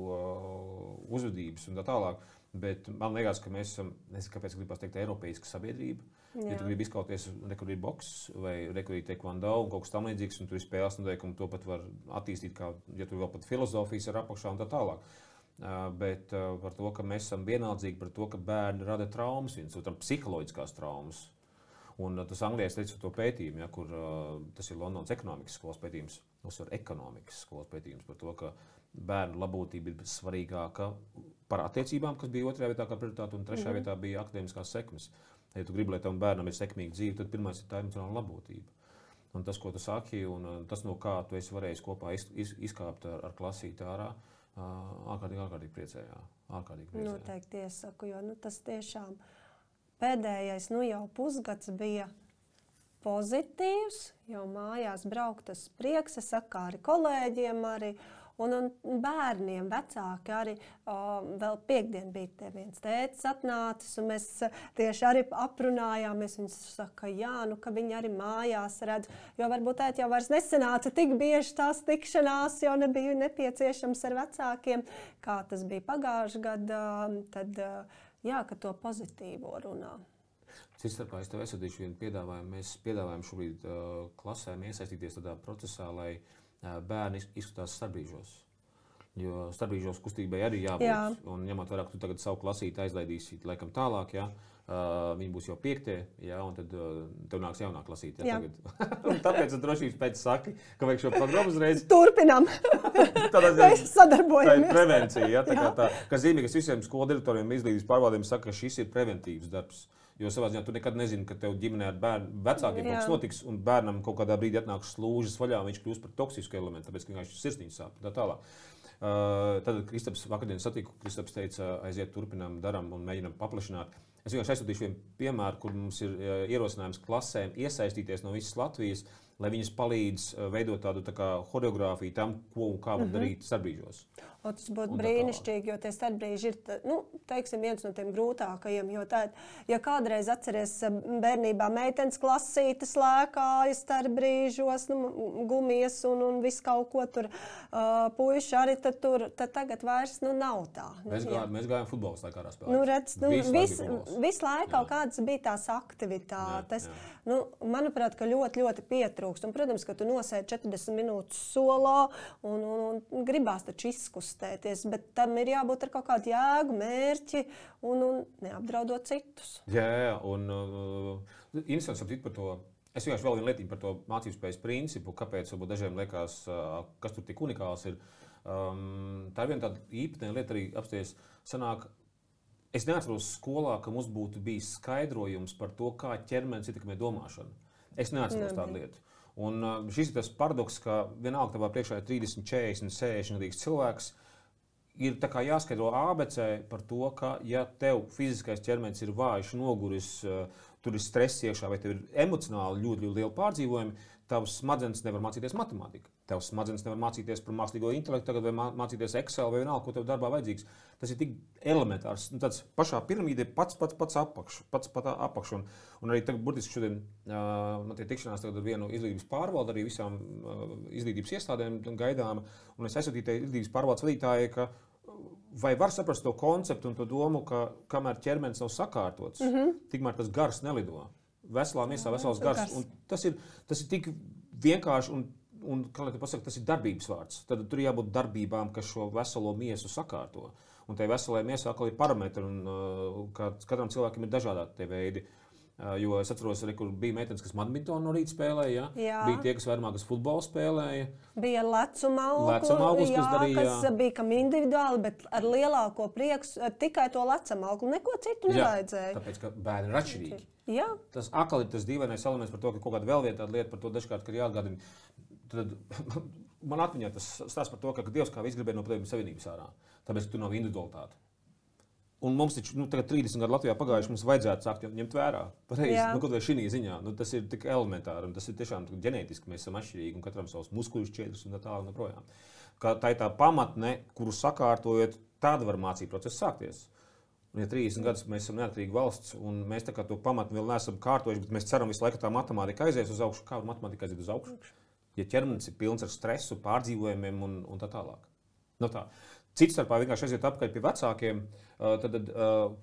uzvedības un tā tālāk, bet man liekas, ka mēs esam, nezinu, kāpēc gribas teikt, eiropeiska sabiedrība. Jā. Ja tu gribi izkauties rekur ir boks vai rekur ir tekvando un kaut kas tam līdzīgs, un tur ir spēles noteikumi, to pat var attīstīt, kā, ja tur vēl pat filozofijas ir apakšā un tā tālāk. Bet par to, ka mēs esam vienaldzīgi par to, ka bērni rada traumas, viens otram psiholoģiskās traumas. Un tas Anglijā teica to pētījumu, kur tas ir Londonas ekonomikas skolas pētījums, uzsver ekonomikas skolas pētījums par to, ka bērnu labklājība ir svarīgāka par attiecībām, kas bija 2. vietā kā prioritāte, un 3. vietā bija akadēmiskās sekmes. Ja tu gribi, lai tavam bērnam ir sekmīga dzīve, tad pirmais ir tā emocionāla labklājība. Un tas, ko tu saki, un tas, no kā tu esi varējis kopā izkāpt ar klasīti ārā, ārkārtīgi priecējā. Noteikti iesaku, jo tas tiešām pēdējais jau pusgads bija pozitīvs, jo mājās braukt tas prieks, es saku arī kolēģiem arī. Un bērniem, vecāki arī vēl piekdien bija viens tētis atnācis, un mēs tieši arī aprunājāmies. Viņš saka, ka viņi arī mājās redz, jo varbūt jau vairs nesanāca tik bieži tās tikšanās, jo nebija nepieciešams ar vecākiem, kā tas bija pagājušajā gadā, tad ka to pozitīvo runā. Citstarpā es tev esodīšu vienu piedāvājumu. Mēs piedāvājam šobrīd klasēm iesaistīties tādā procesā, lai bērni izskatās starpbrīžos. Jo starpbrīžos kustībai arī jābūt. Jā. Un ņemot vērā, ka tu tagad savu klasīti aizlaidīsi laikam tālāk, viņi būs jau 5. Un tad tev nāks jaunā klasīte. Tāpēc drošības pēc saki, ka vajag šo programmu uzreiz. Turpinām. Mēs sadarbojamies. Tā ir prevencija. Kas zīmīgas visiem skolu direktoriem izglītības pārvaldēm saka, ka šis ir preventīvs darbs. Jo savā ziņā tu nekad nezini, ka tev ģimenē ar vecākiem kaut kas notiks, un bērnam kaut kādā brīdī atnāks slūžas vaļā, un viņš kļūst par toksisku elementu, tāpēc, ka viņš sirsniņas sāp. Tā tālāk. Tad Kristaps vakardien satiku, Kristaps teica, aiziet, turpinām, daram un mēģinām paplašināt. Es vienkārši aizsūtīšu vienu piemēru, kur mums ir ierosinājums klasēm iesaistīties no visas Latvijas, lai viņas palīdz veidot tādu tā kā horeogrāfiju tam, ko un kā var darīt starpbrīžos. Tas būtu brīnišķīgi, jo tie starpbrīži ir, teiksim, viens no tiem grūtākajiem, jo tā, ja kādreiz atceries bērnībā meitenes klasītes lēkāja starpbrīžos, gumijas un visu kaut ko tur, puiši arī tad tagad vairs, nav tā. Mēs gājām futbolas laikā spēlēt. Redz, visu laiku kaut kādas bija tās aktivitātes. Jā. Manuprāt, ka ļoti, ļoti pietrūkst. Un, protams, ka tu nosēdi 40 minūtes solā un gribās taču izkustēties, bet tam ir jābūt ar kaut kādu jēgu, mērķi un neapdraudot citus. Jā, un interesants aptīt par to. Es vienkārši vēl vienu lietiņu par to mācību spējas principu, kāpēc varbūt dažiem liekas, kas tur tik unikāls ir. Tā ir viena tāda īpatnēja lieta arī apsties sanāk. Es neatceros skolā, ka mums būtu bijis skaidrojums par to, kā ķermenis ietekmē domāšanu. Es neatceros tādu lietu. Un šis ir tas paradoks, ka vienalga tavā priekšā ir 30, 40, 60 gadīgs cilvēks, ir tā kā jāskaidro ABC par to, ka ja tev fiziskais ķermenis ir vājš, noguris, tur ir stress iekšā vai tev ir emocionāli ļoti, ļoti liela pārdzīvojumi, tavs smadzenes nevar mācīties matemātiku. Tavs smadzenes nevar mācīties par mākslīgo intelektu tagad vai mācīties Excel vai vienalga, ko tev darbā vajadzīgs. Tas ir tik elementārs. Tāds pašā piramīdē pats apakš. Un arī tagad burtiski šodien man tie tikšanās tagad ar vienu izglītības pārvaldu, arī visām izglītības iestādēm gaidām. Un es aizsūtīju izglītības pārvaldes vadītāji, ka vai var saprast to konceptu un to domu, ka kamēr ķermenis nav sakārtots, tikmēr tas gars nelido. Veselā miesā vesels gars. Un tas ir tik vienkārši un kā lai te pasaka, tas ir darbības vārds. Tad tur jābūt darbībām, kas šo veselo miesu sakārto. Un tai veselai miesā atkal ir parametri, un katram cilvēkam ir dažādāki tie veidi. Jo es atceros, arī, kur bija meitenes, kas badmintonu no rīta spēlēja, bija tie, kas vairāk futbolu spēlēja. Bija lecuma auglis, kas bija kam individuāli, bet ar lielāko prieku tikai to lecuma augli, neko citu nevajadzēja. Tāpēc, ka bērni ir atšķirīgi. Jā. Tas atkal ir tas dīvainais elements par to, ka kaut kāda vēl viena tāda lieta par to dažkārt, ka ir jāatgādina. Tad man atmiņā tas stāsts par to, ka Dievs kā viss gribēja no Padomju Savienības ārā, tāpēc, ka tur nav individualitāte. Un mums taču tagad 30 gadu Latvijā pagājuši, mums vajadzētu sākt ņemt vērā. Pareizi, kaut vai šī ziņā. Tas ir tik elementāri, un tas ir tiešām ģenētiski, mēs esam atšķirīgi, un katram savs muskuļu šķiedrs un tā tālāk un projām. Tā ir tā pamatne, kuru sakārtojot, tāda var mācību procesu sākties. Un ja 30 gadus mēs esam neatkarīga valsts, un mēs tā kā to pamatni vēl neesam kārtojuši, bet mēs ceram visu laiku, ka tā matemātika aizies uz augšu. Kā var matemātika aiziet uz augšu? Ja ķermenis ir pilns ar stresu, pārdzīvojumiem un tā tālāk. Tā. Cits starpā vienkārši aiziet apkārt pie vecākiem, tad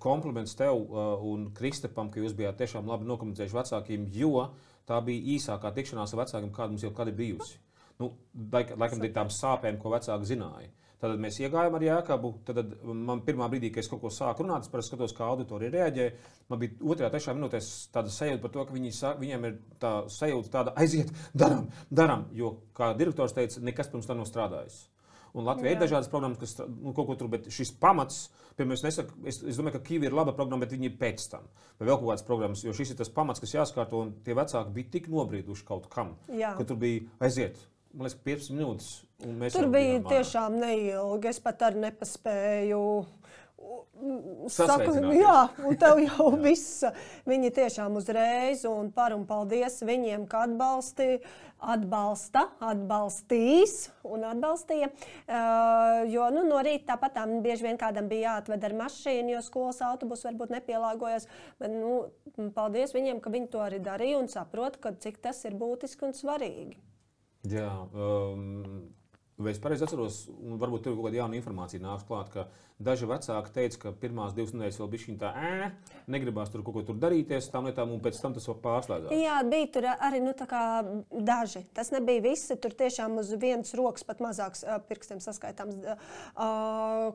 kompliments tev un Kristapam, ka jūs bijāt tiešām labi nokomunicējuši vecākiem, jo tā bija īsākā tikšanās ar vecākiem, kāda mums jau kad ir bijusi. Laikam dēļ tām sāpēm, ko vecāki zināja. Tad mēs iegājām ar Jākabu, tad man pirmā brīdī, kad es kaut ko sāku runāt, es parasti skatos, kā auditorija reaģē. Man bija 2.3. minūtēs tāda sajūta par to, ka viņiem ir tā sajūta tāda aiziet, daram, jo, kā direktors teica, nekas pirms tam nav strādājis. Un Latvijā ir dažādas programmas, kas kaut ko tur, bet šis pamats, piemēram, es domāju, ka Kiwi ir laba programma, bet viņi ir pēc tam. Vai vēl kaut kādas programmas, jo šis ir tas pamats, kas jāskārto, un tie vecāki bija tik nobrieduši kaut kam, ka tur bija aiziet. Man liekas, 15 minūtes. Tur bija tiešām neilgi. Es pat arī nepaspēju. Jā, un tev jau viss. Viņi tiešām uzreiz un paldies viņiem, ka atbalstīs un atbalstīja. Jo no rīta tāpat bieži vien kādam bija jāatved ar mašīnu, jo skolas autobus varbūt nepielāgojas. Bet paldies viņiem, ka viņi to arī darīja un saprot, cik tas ir būtiski un svarīgi. Jā, vai es pareizi atceros, un varbūt tur kaut kāda jauna informācija nāks klāt, ka daži vecāki teica, ka pirmās 2 nedēļas vēl bišķiņ tā negribās tur kaut ko tur darīties, tām lietām, un pēc tam tas vēl pārslēdzās. Jā, bija tur arī tā kā daži. Tas nebija visi, tur tiešām uz vienas rokas pat mazāks pirkstiem saskaitāms,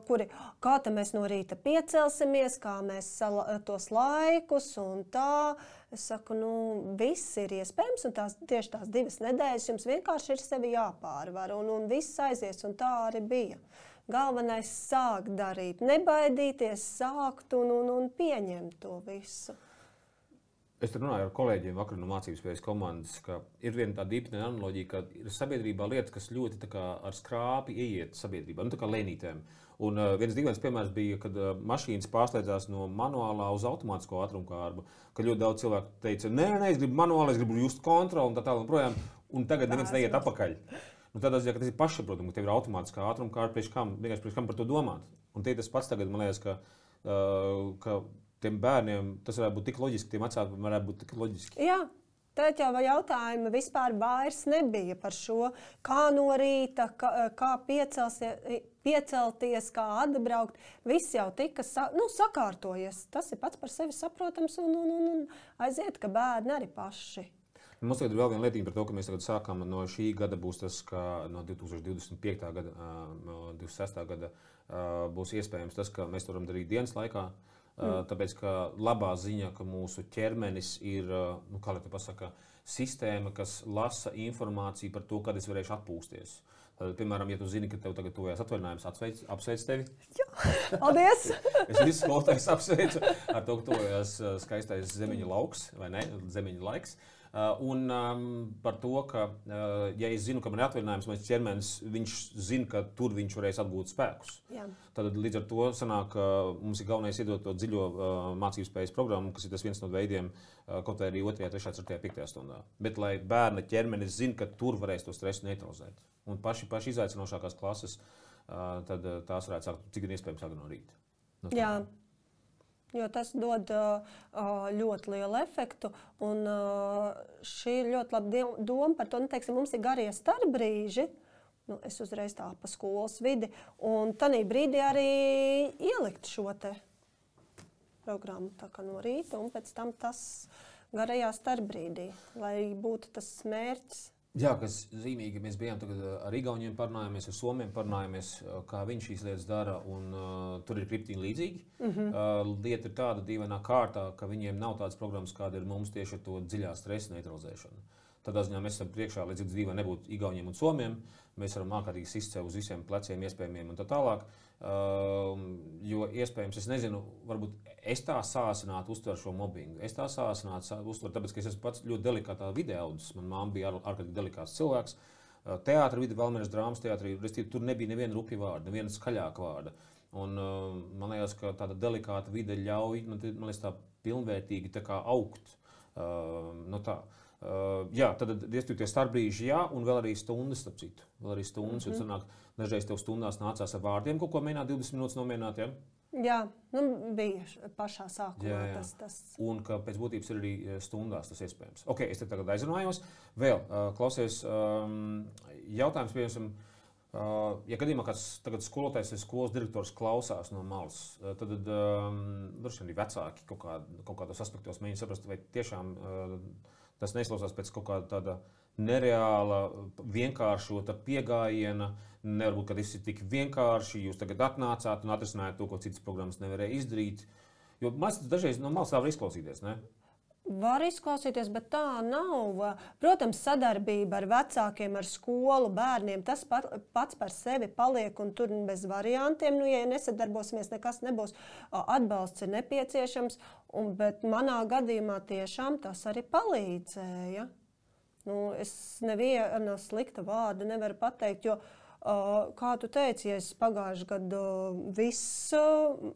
kuri, kā te mēs no rīta piecelsimies, kā mēs tos laikus un tā. Es saku, viss ir iespējams, un tieši tās 2 nedēļas jums vienkārši ir sevi jāpārvar, un viss aizies, un tā arī bija. Galvenais sākt darīt, nebaidīties, sākt un pieņemt to visu. Es runāju ar kolēģiem vakar no mācības spējas komandas, ka ir viena tāda īpatnē analoģija, ka ir sabiedrībā lietas, kas ļoti tā kā ar skrāpi ieiet sabiedrībā, tā kā lēnītēm. Un viens dīvains piemērs bija, kad mašīnas pārslēdzās no manuālā uz automātisko ātrumkārbu, kad ļoti daudz cilvēku teica, nē, es gribu manuāli, es gribu just kontroli un tā tālāk un projām, un tagad neviens neiet atpakaļ. Tādā ziņā, ka tas ir pašsaprotami, ka tev ir automātiskā ātrumkārba, priekš kam par to domāt. Un tas pats tagad, man liekas, ka tiem bērniem tas varētu būt tik loģiski, tiem vecākiem varētu būt tik loģiski. Jā, tad jau jautājumi vispār vairs nebija par šo, kā no rīta, kā piecelties, kā atbraukt. Viss jau tika sakārtojies. Tas ir pats par sevi saprotams un aiziet, ka bērni arī paši. Mums tagad ir vēl viena lietiņa par to, ka mēs tagad sākam no šī gada būs tas, ka no 2025. gada, no 26. gada būs iespējams tas, ka mēs to varam darīt dienas laikā. Tāpēc, ka labā ziņa, ka mūsu ķermenis ir, kā lai te pasaka, sistēma, kas lasa informāciju par to, kad es varēšu atpūsties. Tad, piemēram, ja tu zini, ka tev tagad tuvojās atvaļinājums, apsveic tevi. Jā, paldies! Es visu skolotājus apsveicu ar to, ka tuvojās skaistais zemeņu lauks, vai ne, zemeņu laiks. Un par to, ka, ja es zinu, ka man ir atvaļinājums, mans ķermenis, viņš zina, ka tur viņš varēs atgūt spēkus. Jā. Tad līdz ar to sanāk, ka mums ir galvenais iedot to dziļo mācību spējas programmu, kas ir tas viens no veidiem, kaut arī 2., 3., 4., 5. stundā. Bet lai bērna ķermenis zina, ka tur varēs to stresu neutralizēt. Un paši izaicinošākās klases, tad tās varētu sākt, cik ir iespējams agri no rīta. Jā. Jo tas dod ļoti lielu efektu, un šī ir ļoti laba doma par to, teiksim, mums ir garie starpbrīži, es uzreiz tā pa skolas vidi, un tanī brīdī arī ielikt šo te programmu tā kā no rīta, un pēc tam tas garajā starpbrīdī, lai būtu tas mērķis. Jā, kas zīmīgi, mēs bijām tagad ar Igauniem parunājāmies, ar Somiem parunājāmies, kā viņi šīs lietas dara, un tur ir kriptīni līdzīgi. Lieta ir tāda dīvainā kārtā, ka viņiem nav tādas programmas, kāda ir mums tieši ar to dziļā stresa neutralizēšanu. Tādā ziņā mēs esam priekšā, lai cik dzīvē nebūtu Igauniem un Somiem, mēs varam ārkārtīgi sist sev uz visiem pleciem iespējamiem un tā tālāk. Jo iespējams, es nezinu, varbūt es tā sāsinātu uztver šo mobbingu. Es tā sāsinātu uztver, tāpēc, ka es esmu pats ļoti delikātā vidē audzis. Man māma bija ārkārtīgi delikāts cilvēks. Teātra vide, Valmieras drāmas teātrī, tur nebija neviena rupja vārda, neviena skaļāka vārda. Un man liekas, ka tāda delikāta vide ļauj, man liekas, tā pilnvērtīgi tā kā augt. Jā, tad iestūties starpbrīži, jā, un vēl arī stundas, starp citu. Vēl arī stundas, jo sanāk, dažreiz tev stundās nācās ar vārdiem kaut ko mēģināt 20 minūtes nomierināt, ja? Jā, bija pašā sākumā tas. Un ka pēc būtības ir arī stundās tas iespējams. Ok, es te tagad aizrunājos. Vēl, klausies, jautājums, piemēram, ja gadījumā kāds tagad skolotājs vai skolas direktors klausās no malas, tad droši vien arī vecāki kaut kādos aspektos mēģina saprast, vai tiešām tas neizklausās pēc kaut kāda tāda nereāla, vienkāršota piegājiena. Nevar būt, ka viss ir tik vienkārši, jūs tagad atnācāt un atrisinājāt to, ko citas programmas nevarēja izdarīt. Jo dažreiz no malas tā var izklausīties, ne? Var izklausīties, bet tā nav. Protams, sadarbība ar vecākiem, ar skolu, bērniem, tas pats par sevi paliek un tur bez variantiem. Ja nesadarbosimies, nekas nebūs. Atbalsts ir nepieciešams, bet manā gadījumā tiešām tas arī palīdzēja. Es neviena slikta vārda nevaru pateikt, jo kā tu teici, ja es pagājuši gadu viss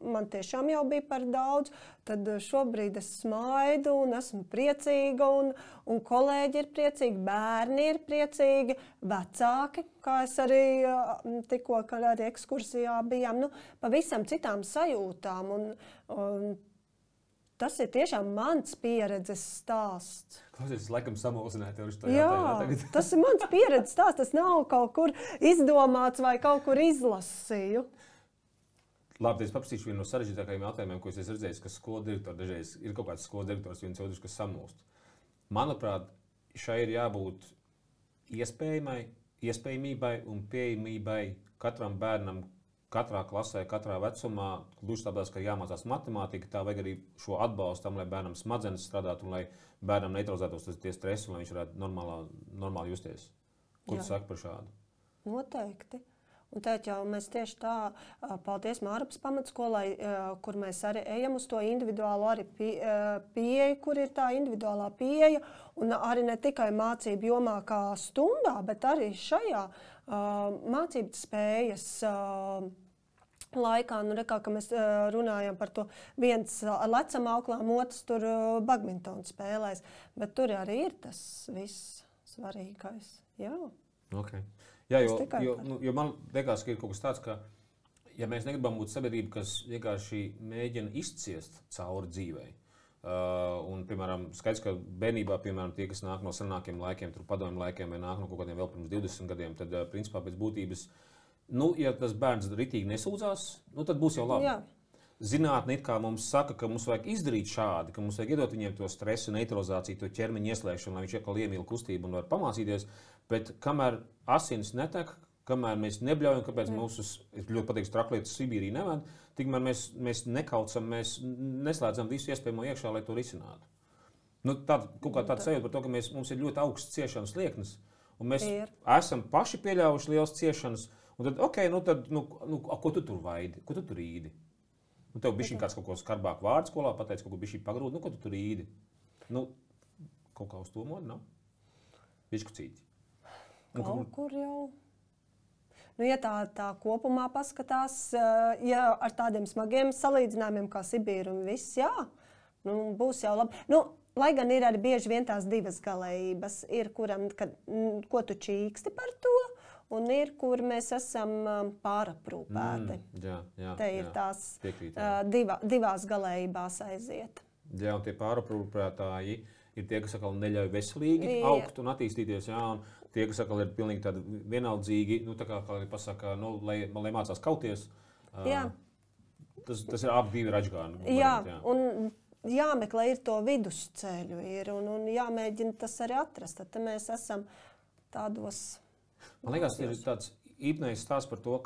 man tiešām jau bija par daudz, tad šobrīd es smaidu un esmu priecīga un kolēģi ir priecīgi, bērni ir priecīgi, vecāki, kā es arī tikko arī ekskursijā bijām, pavisam citām sajūtām un tas ir tiešām mans pieredzes stāsts. Klausies, es laikam samulsināju tev uz to jautājumu. Jā, tas ir mans pieredzes stāsts. Tas nav kaut kur izdomāts vai kaut kur izlasīju. Labi, es paprasīšu vienu no sarežģītākajiem jautājumiem, ko es esmu redzējis, ka skolu direktori dažreiz ir kaut kāds skolu direktors, viens otrs, kas samulst. Manuprāt, šai ir jābūt iespējamībai un pieejamībai katram bērnam, katrā klasē, katrā vecumā, gluži tāpēc, ka jāmācās matemātika, tā vajag arī šo atbalstu tam, lai bērnam smadzenes strādātu un lai bērnam neutralizētos tie stresi un lai viņš varētu normāli justies. Ko tu saki par šādu? Noteikti. Un tēt jau mēs tieši tā, paldies Mārapas pamatskolai, kur mēs arī ejam uz to individuālu arī pieeju, kur ir tā individuālā pieeja, un arī ne tikai mācību jomā kā stundā, bet arī šajā mācību spējas laikā, nu, rekā, ka mēs runājam par to, viens ar lecam auklām, otrs tur badmintonu spēlēs, bet tur arī ir tas viss svarīgais. Jā. Okay. Jā, jo man liekas, ka ir kaut kas tāds, ka ja mēs negribam būt sabiedrība, kas vienkārši mēģina izciest cauri dzīvei, un, piemēram, skaidrs, ka bērnībā, piemēram, tie, kas nāk no senākiem laikiem, tur padomju laikiem, vai nāk no kaut kādiem vēl pirms 20 gadiem, tad, principā, pēc būtības, nu, ja tas bērns ritīgi nesūdzās, nu, tad būs jau labi. Jā. Zinātne it kā mums saka, ka mums vajag izdarīt šādi, ka mums vajag iedot viņiem to stresu, neutralizāciju, to ķermeņa ieslēgšanu, lai viņš atkal iemīl kustību un var pamācīties. Bet kamēr asins netek, kamēr mēs nebļaujam, kāpēc mūsu, es ļoti patīk, traklietas Sibīrija neved, tikmēr mēs nekaucam, mēs neslēdzam visu iespējamo iekšā, lai to risinātu. Nu, tāda sajūta par to, ka mums ir ļoti augsts ciešanas lieknes, un mēs esam paši pieļāvuši liels ciešanas, un tad, ko tu tur vaidi, ko tu tur īdi? Nu, tev bišķiņ kāds kaut ko skarbāk vārdu skolā pateica, kaut ko bišķiņ pagrūdi, nu, ko tu tur īdi? Nu, kaut kā uz to modu, nav? Bišķucīti. Kaut kur jau. Nu, ja tā kopumā paskatās, ja ar tādiem smagiem salīdzinājumiem kā Sibīra un viss, jā, nu, būs jau labi. Nu, lai gan ir arī bieži vien tās divas galējības, ir kuram, ko tu čīksti par to, un ir, kur mēs esam pāraprūpēti. Jā, te ir tās divās galējībās aiziet. Jā, un tie pāraprūpētāji ir tie, kas atkal neļauj veselīgi augt un attīstīties, jā, un tie, kas atkal ir pilnīgi tādi vienaldzīgi, nu, tā kā pasaka, nu, lai mācās kauties, tas ir abi divi raģgāni. Jā, un jāmeklē ir to vidusceļu, un jāmēģina tas arī atrast, tad mēs esam tādos... Man liekas, ir tāds īpnējs stāsts par to,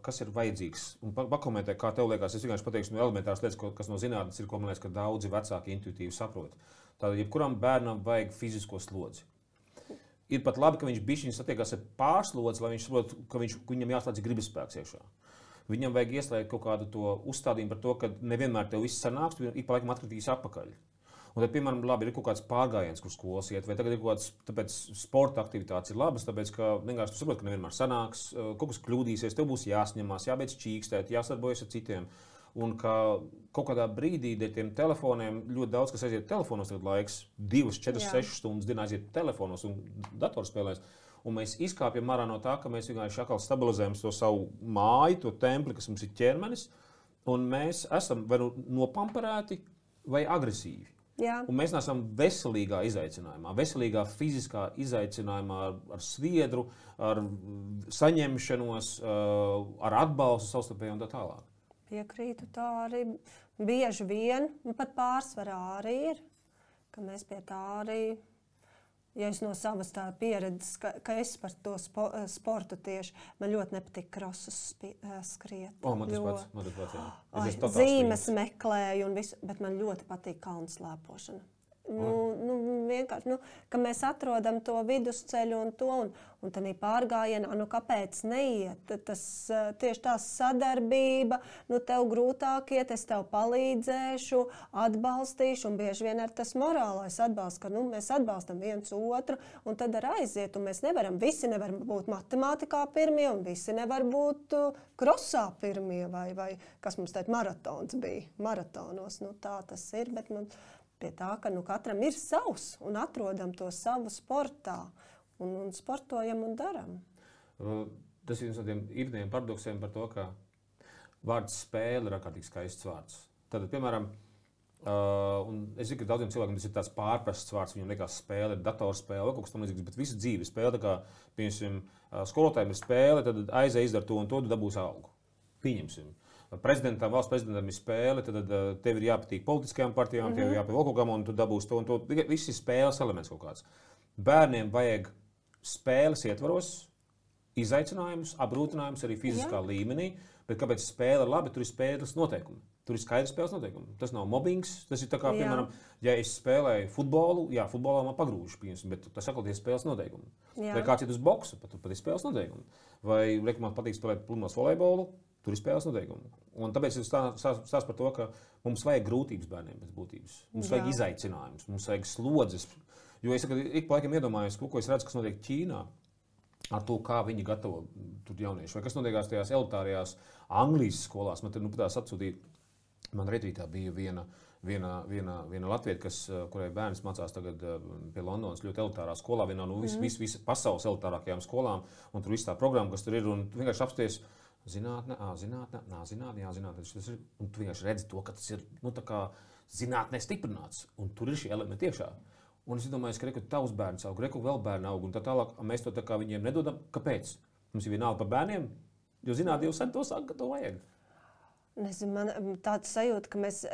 kas ir vajadzīgs. Un pakomentē, kā tev liekas, es vienkārši pateikšu elementāras lietas, kas no zinātnes ir, ko man liekas, ka daudzi vecāki intuitīvi saprot. Tātad, jebkuram bērnam vajag fizisko slodzi. Ir pat labi, ka viņš bišķiņ satiekās ar pārslodzi, lai viņš saprot, ka viņam jāslēdz gribasspēks iekšā. Viņam vajag ieslēgt kaut kādu to uzstādījumu par to, ka nevienmēr tev viss sanāks, tu ik pa laikam atkritīs atpakaļ. Un tad, piemēram, labi, ir kaut kāds pārgājiens, kur skolas iet, vai tagad ir kaut kāds, tāpēc sporta aktivitātes ir labas, tāpēc, ka vienkārši tu saproti, ka nevienmēr sanāks, kaut kas kļūdīsies, tev būs jāsņemās, jābeidz čīkstēt, jāsadarbojas ar citiem. Un ka kaut kādā brīdī dēļ tiem telefoniem ļoti daudz, kas aiziet telefonos tagad laiks, 2, 4, 6 stundas dienā aiziet telefonos un datorspēlēs. Un mēs izkāpjam ārā no tā, ka mēs vienkārši atkal stabilizējam to savu māju, to templi, kas mums ir ķermenis, un mēs esam vai nopamperēti vai agresīvi. Jā. Un mēs neesam veselīgā izaicinājumā, veselīgā fiziskā izaicinājumā ar sviedru, ar saņemšanos, ar atbalstu savstarpēji un tā tālāk. Piekrītu, tā arī bieži vien, un pat pārsvarā arī ir, ka mēs pie tā arī, ja es no savas tā pieredzes, ka es par to sportu tieši, man ļoti nepatīk krosus skriet. Man tas pats, jā. Zīmes meklēju un visu, bet man ļoti patīk kalnu slēpošana. Vienkārši, ka mēs atrodam to vidusceļu un to, un tādā pārgājienā, kāpēc neiet, tas tieši tā sadarbība, tev grūtāk iet, es tev palīdzēšu, atbalstīšu, un bieži vien ar tas morālais atbalsts, ka mēs atbalstam viens otru, un tad ar aiziet, un mēs visi nevaram būt matemātikā pirmie, un visi nevar būt krosā pirmie, vai kas mums teikt, maratons bija, maratonos, tā tas ir, bet pie tā, ka katram ir savs un atrodam to savu sportā un sportojam un daram. Tas ir viens no tiem īpnējiem paradoksiem par to, ka vārds spēle ir ārkārtīgi skaists vārds. Tad, piemēram, un es zinu, ka daudziem cilvēkiem tas ir tāds pārprasts vārds, viņiem liekas spēle ir datorspēle vai kaut kas tam līdzīgs, bet visa dzīve ir spēle, tā kā, piemēram, skolotājiem ir spēle, tad aizej izdara to un to, tu dabūsi algu. Pieņemsim. Prezidentam, valsts prezidentam ir spēle, tad tev ir jāpatīk politiskajām partijām, tev ir jāpatīk vēl kaut kam, un tu dabūsi to un to. Viss ir spēles elements kaut kāds. Bērniem vajag spēles ietvaros izaicinājumus, apgrūtinājumus arī fiziskā līmenī, bet kāpēc spēle ir labi, tur ir spēles noteikumi. Tur ir skaidrs spēles noteikumi. Tas nav mobbings, tas ir tā kā, piemēram, ja es spēlēju futbolu, futbolā man pagrūž, bet tas atkal tie spēles noteikumi. Vai kāds iet uz boksu, pat ir spēles noteikumi. Vai man patīk spēlēt pludmales volejbolu, tur ir spēles noteikumi. Un tāpēc es stāstu par to, ka mums vajag grūtības bērniem pēc būtības. Mums vajag izaicinājumus, mums vajag slodzes. Jo es ik pa laikam iedomājos, ko es redzu, kas notiek Ķīnā ar to, kā viņi gatavo tur jaunieši. Vai kas notiekās tajās elitārajās Anglijas skolās. Man tās atsūtīja, man retrītā bija viena latvieta, kurai bērns mācās tagad pie Londonas ļoti elitārā skolā, vienā no visas pasaules elitārākajām skolām. Un tur viss tā programma, kas tur ir, un vienkārši apsties zinātne. Un tu vienkārši redzi to, ka tas ir tā kā zinātnē stiprināts. Un tur ir šie elementi iekšā. Un es domāju, ka reku tavs bērns aug, reku vēl bērni aug, un tā tālāk mēs to tā kā viņiem nedodam. Kāpēc? Mums ir vienalga par bērniem, jo zinātnē jau sen to saka, ka to vajag. Nezinu, man tāds sajūta, ka mēs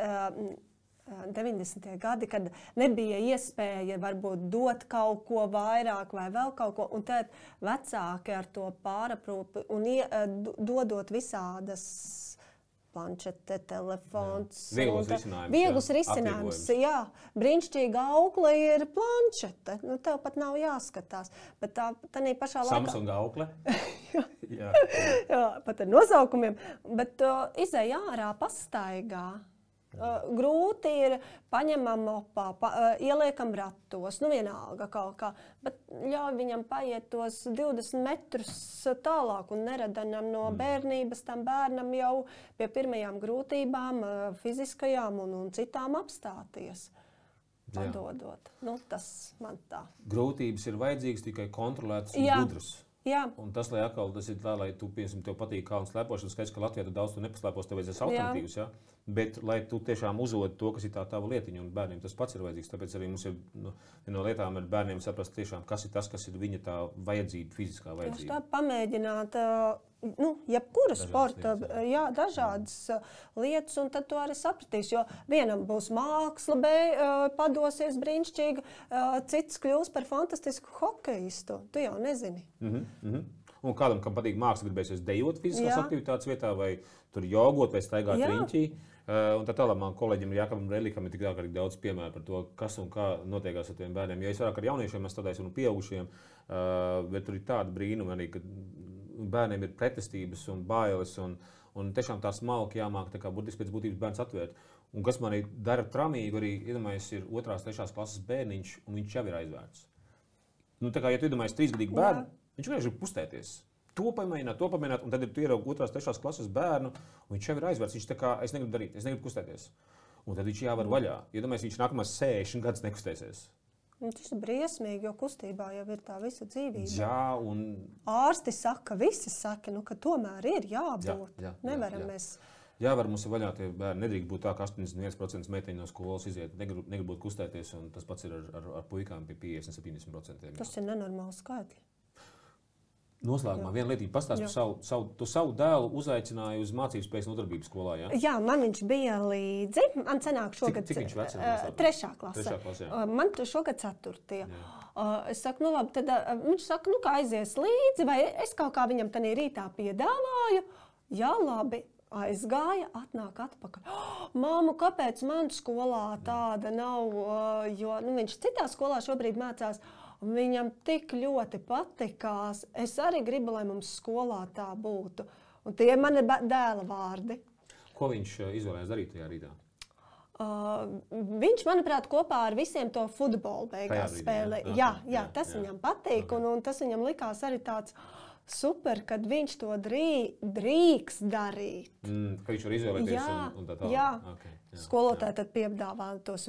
90. gadi, kad nebija iespēja varbūt dot kaut ko vairāk vai vēl kaut ko, un tad vecāki ar to pāraprūpi un dodot visādas planšete, telefons. Viegls risinājums. Jā, brīnišķīga aukle ir planšete. Tev pat nav jāskatās. Bet tā pašā laikā... Samsung aukle? Jā, pat ar nosaukumiem. Bet izej ārā, pastaigā. Grūti ir paņemam mopā, ieliekam ratos, vienalga kaut kā, bet ļauj viņam paiet tos 20 metrus tālāk un neradam no bērnības tam bērnam jau pie pirmajām grūtībām, fiziskajām un citām apstāties. Padodot. Tas man tā. Grūtības ir vajadzīgas tikai kontrolētas un gudras. Jā. Un tas, lai atkal tas ir tā, lai tu, piemēram, tev patīk kalnu slēpošana, skaidrs, ka Latvijā daudz tu nepaslēpos, tev vajadzēs alternatīvas, bet lai tu tiešām uzvod to, kas ir tā tava lietiņa, un bērniem tas pats ir vajadzīgs, tāpēc arī mums ir viena no lietām ar bērniem saprast tiešām, kas ir tas, kas ir viņa tā vajadzība, fiziskā vajadzība. Tā pamēģināt, jebkura sporta, dažādas lietas, un tad tu arī sapratīs, jo vienam būs māksla, padosies brīnišķīgi, cits kļūs par fantastisku hokejistu, tu jau nezini. Un kādam, kam patīk māksla, gribēsies dejot fiziskās aktivitātes vietā, vai tur jogot, vai staigāt riņķī. Un tā tālāk man kolēģim Jākabam Relikam ir tik daudz piemēru par to, kas un kā notiekās ar tiem bērniem. Ja es vairāk ar jauniešiem strādāju un pieaugušiem, bet tur ir tāda brīnuma arī, ka bērniem ir pretestības un bailes, un tiešām tā smalki jāmāk tā kā burtiski pēc būtības bērns atvērt. Un kas man dara tramīgu arī, iedomājies, ir 2. 3. klases bērniņš, un viņš jau ir aizvērts. Tā kā, ja tu iedomājies 3-gadīgu bērnu, viņš vienkārši ir pustēties. To pamēģināt, un tad tu ieraugi 2. 3. klases bērnu, un viņš jau ir aizvērts. Viņš tā kā, es negribu darīt, es negribu kustēties. Un tad viņš jāvar vaļā. Iedomājies, viņš nākamās 60 gadus nekustēsies. Tas ir briesmīgi, jo kustībā jau ir tā visa dzīvība. Jā, un... Ārsti saka, visi saka, ka tomēr ir jābūt. Nevaram mēs... Jāvar mums ir vaļā tie bērni. Nedrīkst būt tā, ka 81% meiteņu no skolas iziet. Negrib būt kustēties, un tas pats ir ar puikām pie 50-70%. Tas ir nenormāls skaitļi. Noslēgumā viena lietiņa pastāst, tu savu dēlu uzaicināji uz mācības spējas nodarbības skolā, jā? Jā, man viņš bija līdzi. Man senāk šogad... Cik viņš vecs? 3. klasē. Man šogad 4. Es saku, labi, tad viņš saka, kā aizies līdzi, vai es kaut kā viņam tanī rītā piedāvāju. Jā, labi, aizgāja, atnāk atpakaļ. Māmu, kāpēc man skolā tāda nav, jo viņš citā skolā šobrīd mācās. Viņam tik ļoti patikās. Es arī gribu, lai mums skolā tā būtu. Un tie ir mani dēla vārdi. Ko viņš izvēlējās darīt tajā rītā? Viņš, manuprāt, kopā ar visiem to futbolu beigās spēlē. Jā, tas viņam patīk. Un tas viņam likās arī tāds super, kad viņš to drīkst darīt. Ka viņš var izvēlēties un tā tālāk. Jā. Skolotāji tad piedāvā tos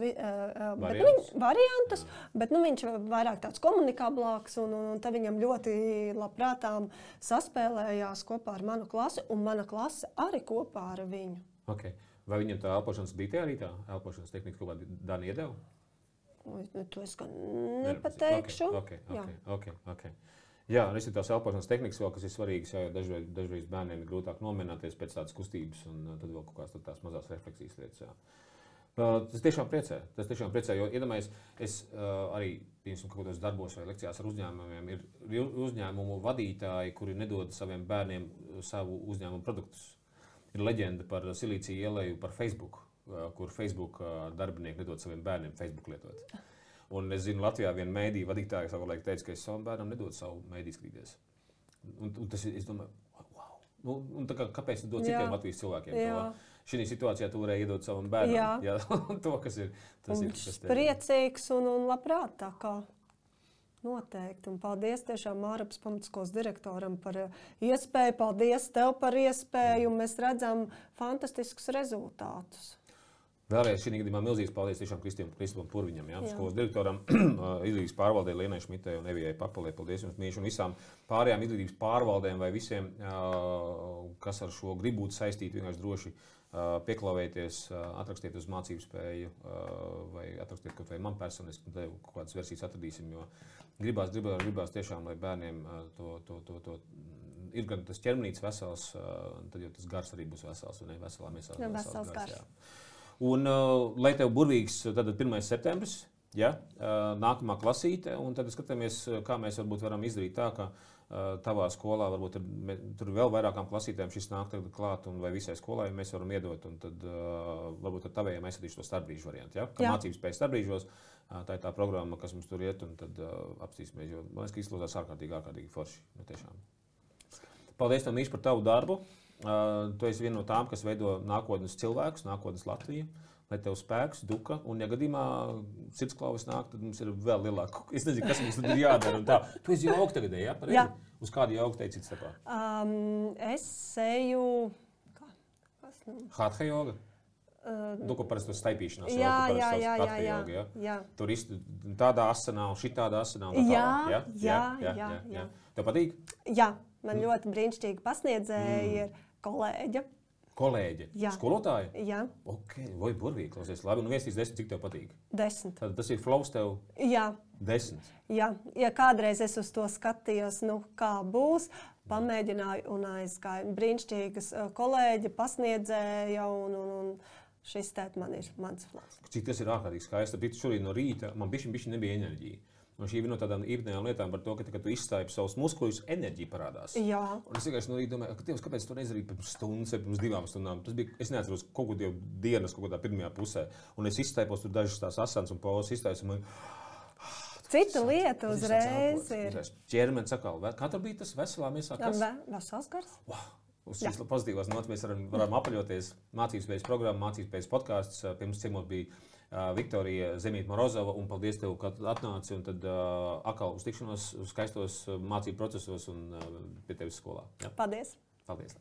variantus, bet viņš vairāk tāds komunikablāks, un tad viņam ļoti labprātām saspēlējās kopā ar manu klasi, un mana klase arī kopā ar viņu. Okay. Vai viņam tā elpošanas bija tajā rītā? Elpošanas tehnika kaut kādā Dani iedeva? To es gan nepateikšu. Okay. Jā, un ir tās elpošanas tehnikas vēl, kas ir svarīgas, jo dažreiz bērniem ir grūtāk nomierināties pēc tādas kustības, un tad vēl kaut kādas tās mazās refleksijas lietas. Jā. Tas tiešām priecē, jo iedomājies, es arī, piemēram, kaut kādos darbos vai lekcijās ar uzņēmumiem, ir uzņēmumu vadītāji, kuri nedod saviem bērniem savu uzņēmumu produktus. Ir leģenda par Silīciju ieleju par Facebook, kur Facebook darbinieki nedod saviem bērniem Facebook lietot. Un es zinu, Latvijā viena mēdīja vadītāja savulaik teica, ka es savam bērnam nedodu savu mēdīju skatīties. Un tas, es domāju, wow. Un tā kā, kāpēc nedod citiem Latvijas cilvēkiem to? Šī situācijā tu varēji iedot savam bērnam. Jā, to, kas ir. Tas ir priecīgs un labprāt tā kā. Noteikti. Un paldies tiešām Mārapas pamatskolas direktoram par iespēju. Paldies tev par iespēju. Mēs redzam fantastiskus rezultātus. Vēlreiz šī gadījumā milzīgs paldies tiešām Kristupam Purviņam, skolas direktoram, izglītības pārvaldē Lienai Šmitei un Evijai Papalē. Paldies jums, mīļš, un visām pārējām izglītības pārvaldēm vai visiem, kas ar šo grib būt saistīti, vienkārši droši pieklavēties, atrakstiet uz mācību spēju vai atrakstiet kaut vai man personiski, un kaut kādas versijas atradīsim, jo gribās tiešām, lai bērniem to ir gan tas ķermenīts vesels, tad jau tas gars arī būs vesels, un ne veselā miesā vesels gars. Un, lai tev burvīgs 1. septembris, nākamā klasīte, un tad skatāmies, kā mēs varbūt varam izdarīt tā, ka tavā skolā varbūt tur vēl vairākām klasītēm šis nāk tagad klāt, un vai visai skolai mēs varam iedot, un tad varbūt ar tavējiem aizsadīšu to starpbrīžu variantu, ka mācības spēj starpbrīžos, tā ir tā programma, kas mums tur iet, un tad apstīsimies, jo man liekas, ka izklausās ārkārtīgi forši, tiešām. Paldies tev, mīļš, par tavu darbu. Tu esi viena no tām, kas veido nākotnes cilvēkus, nākotnes Latviju, lai tev spēks, duka, un ja gadījumā sirdsklauvis nāk, tad mums ir vēl lielāka. Es nezinu, kas mums tad ir jādara un tā. Tu esi jauka tagad, pareizi? Jā. Uz kādu jauku teici cits starpā? Es eju... Hatha joga? Duka parasti uz staipīšanās joga, jā. Tur tādā asanā un šitādā asanā un tā tālāk, jā. Tev patīk? Jā, man ļoti brīnišķīgi pasniedzēji ir kolēģa. Kolēģi? Jā. Skolotāji? Jā. Ok, vai burvīgi, klausies. Labi, un viestīs 10, cik tev patīk? 10. Tad tas ir flows tev? Jā. 10. Jā, ja kādreiz es uz to skatījos, kā būs, pamēģināju un aizgāju. Brīnišķīgas kolēģi, pasniedzēja un šis tēt man ir mans flows. Cik tas ir ārkārtīgi skaisti. Tad šorīt no rīta man bišķi nebija enerģija. Un šī ir no tādām īpatnējām lietām par to, ka, kad tu izstāji savus muskuļus, enerģija parādās. Jā. Un es vienkārši no rīta domāju, ka Dievs, kāpēc to neizdarīju pirms stundas vai pirms 2 stundām? Tas bija, es neatceros kaut ko dienas kaut kādā pirmajā pusē. Un es izstaipos tur dažas tās asans un pauzes izstaipos. Un man... Cita lieta uzreiz ir. Ķermenis atkal. Kā tur bija tas veselā miesā? Vesels gars. Wow. Uz šīs pozitīvās notas mēs varam apaļoties. Mācībspējas programma, mācībspējas podkāsts. Pirms ciemos bija Viktorija Zemīte Morozova, un paldies tev, ka atnāci, un tad atkal uz tikšanos skaistos mācību procesos un pie tevis skolā. Paldies! Paldies!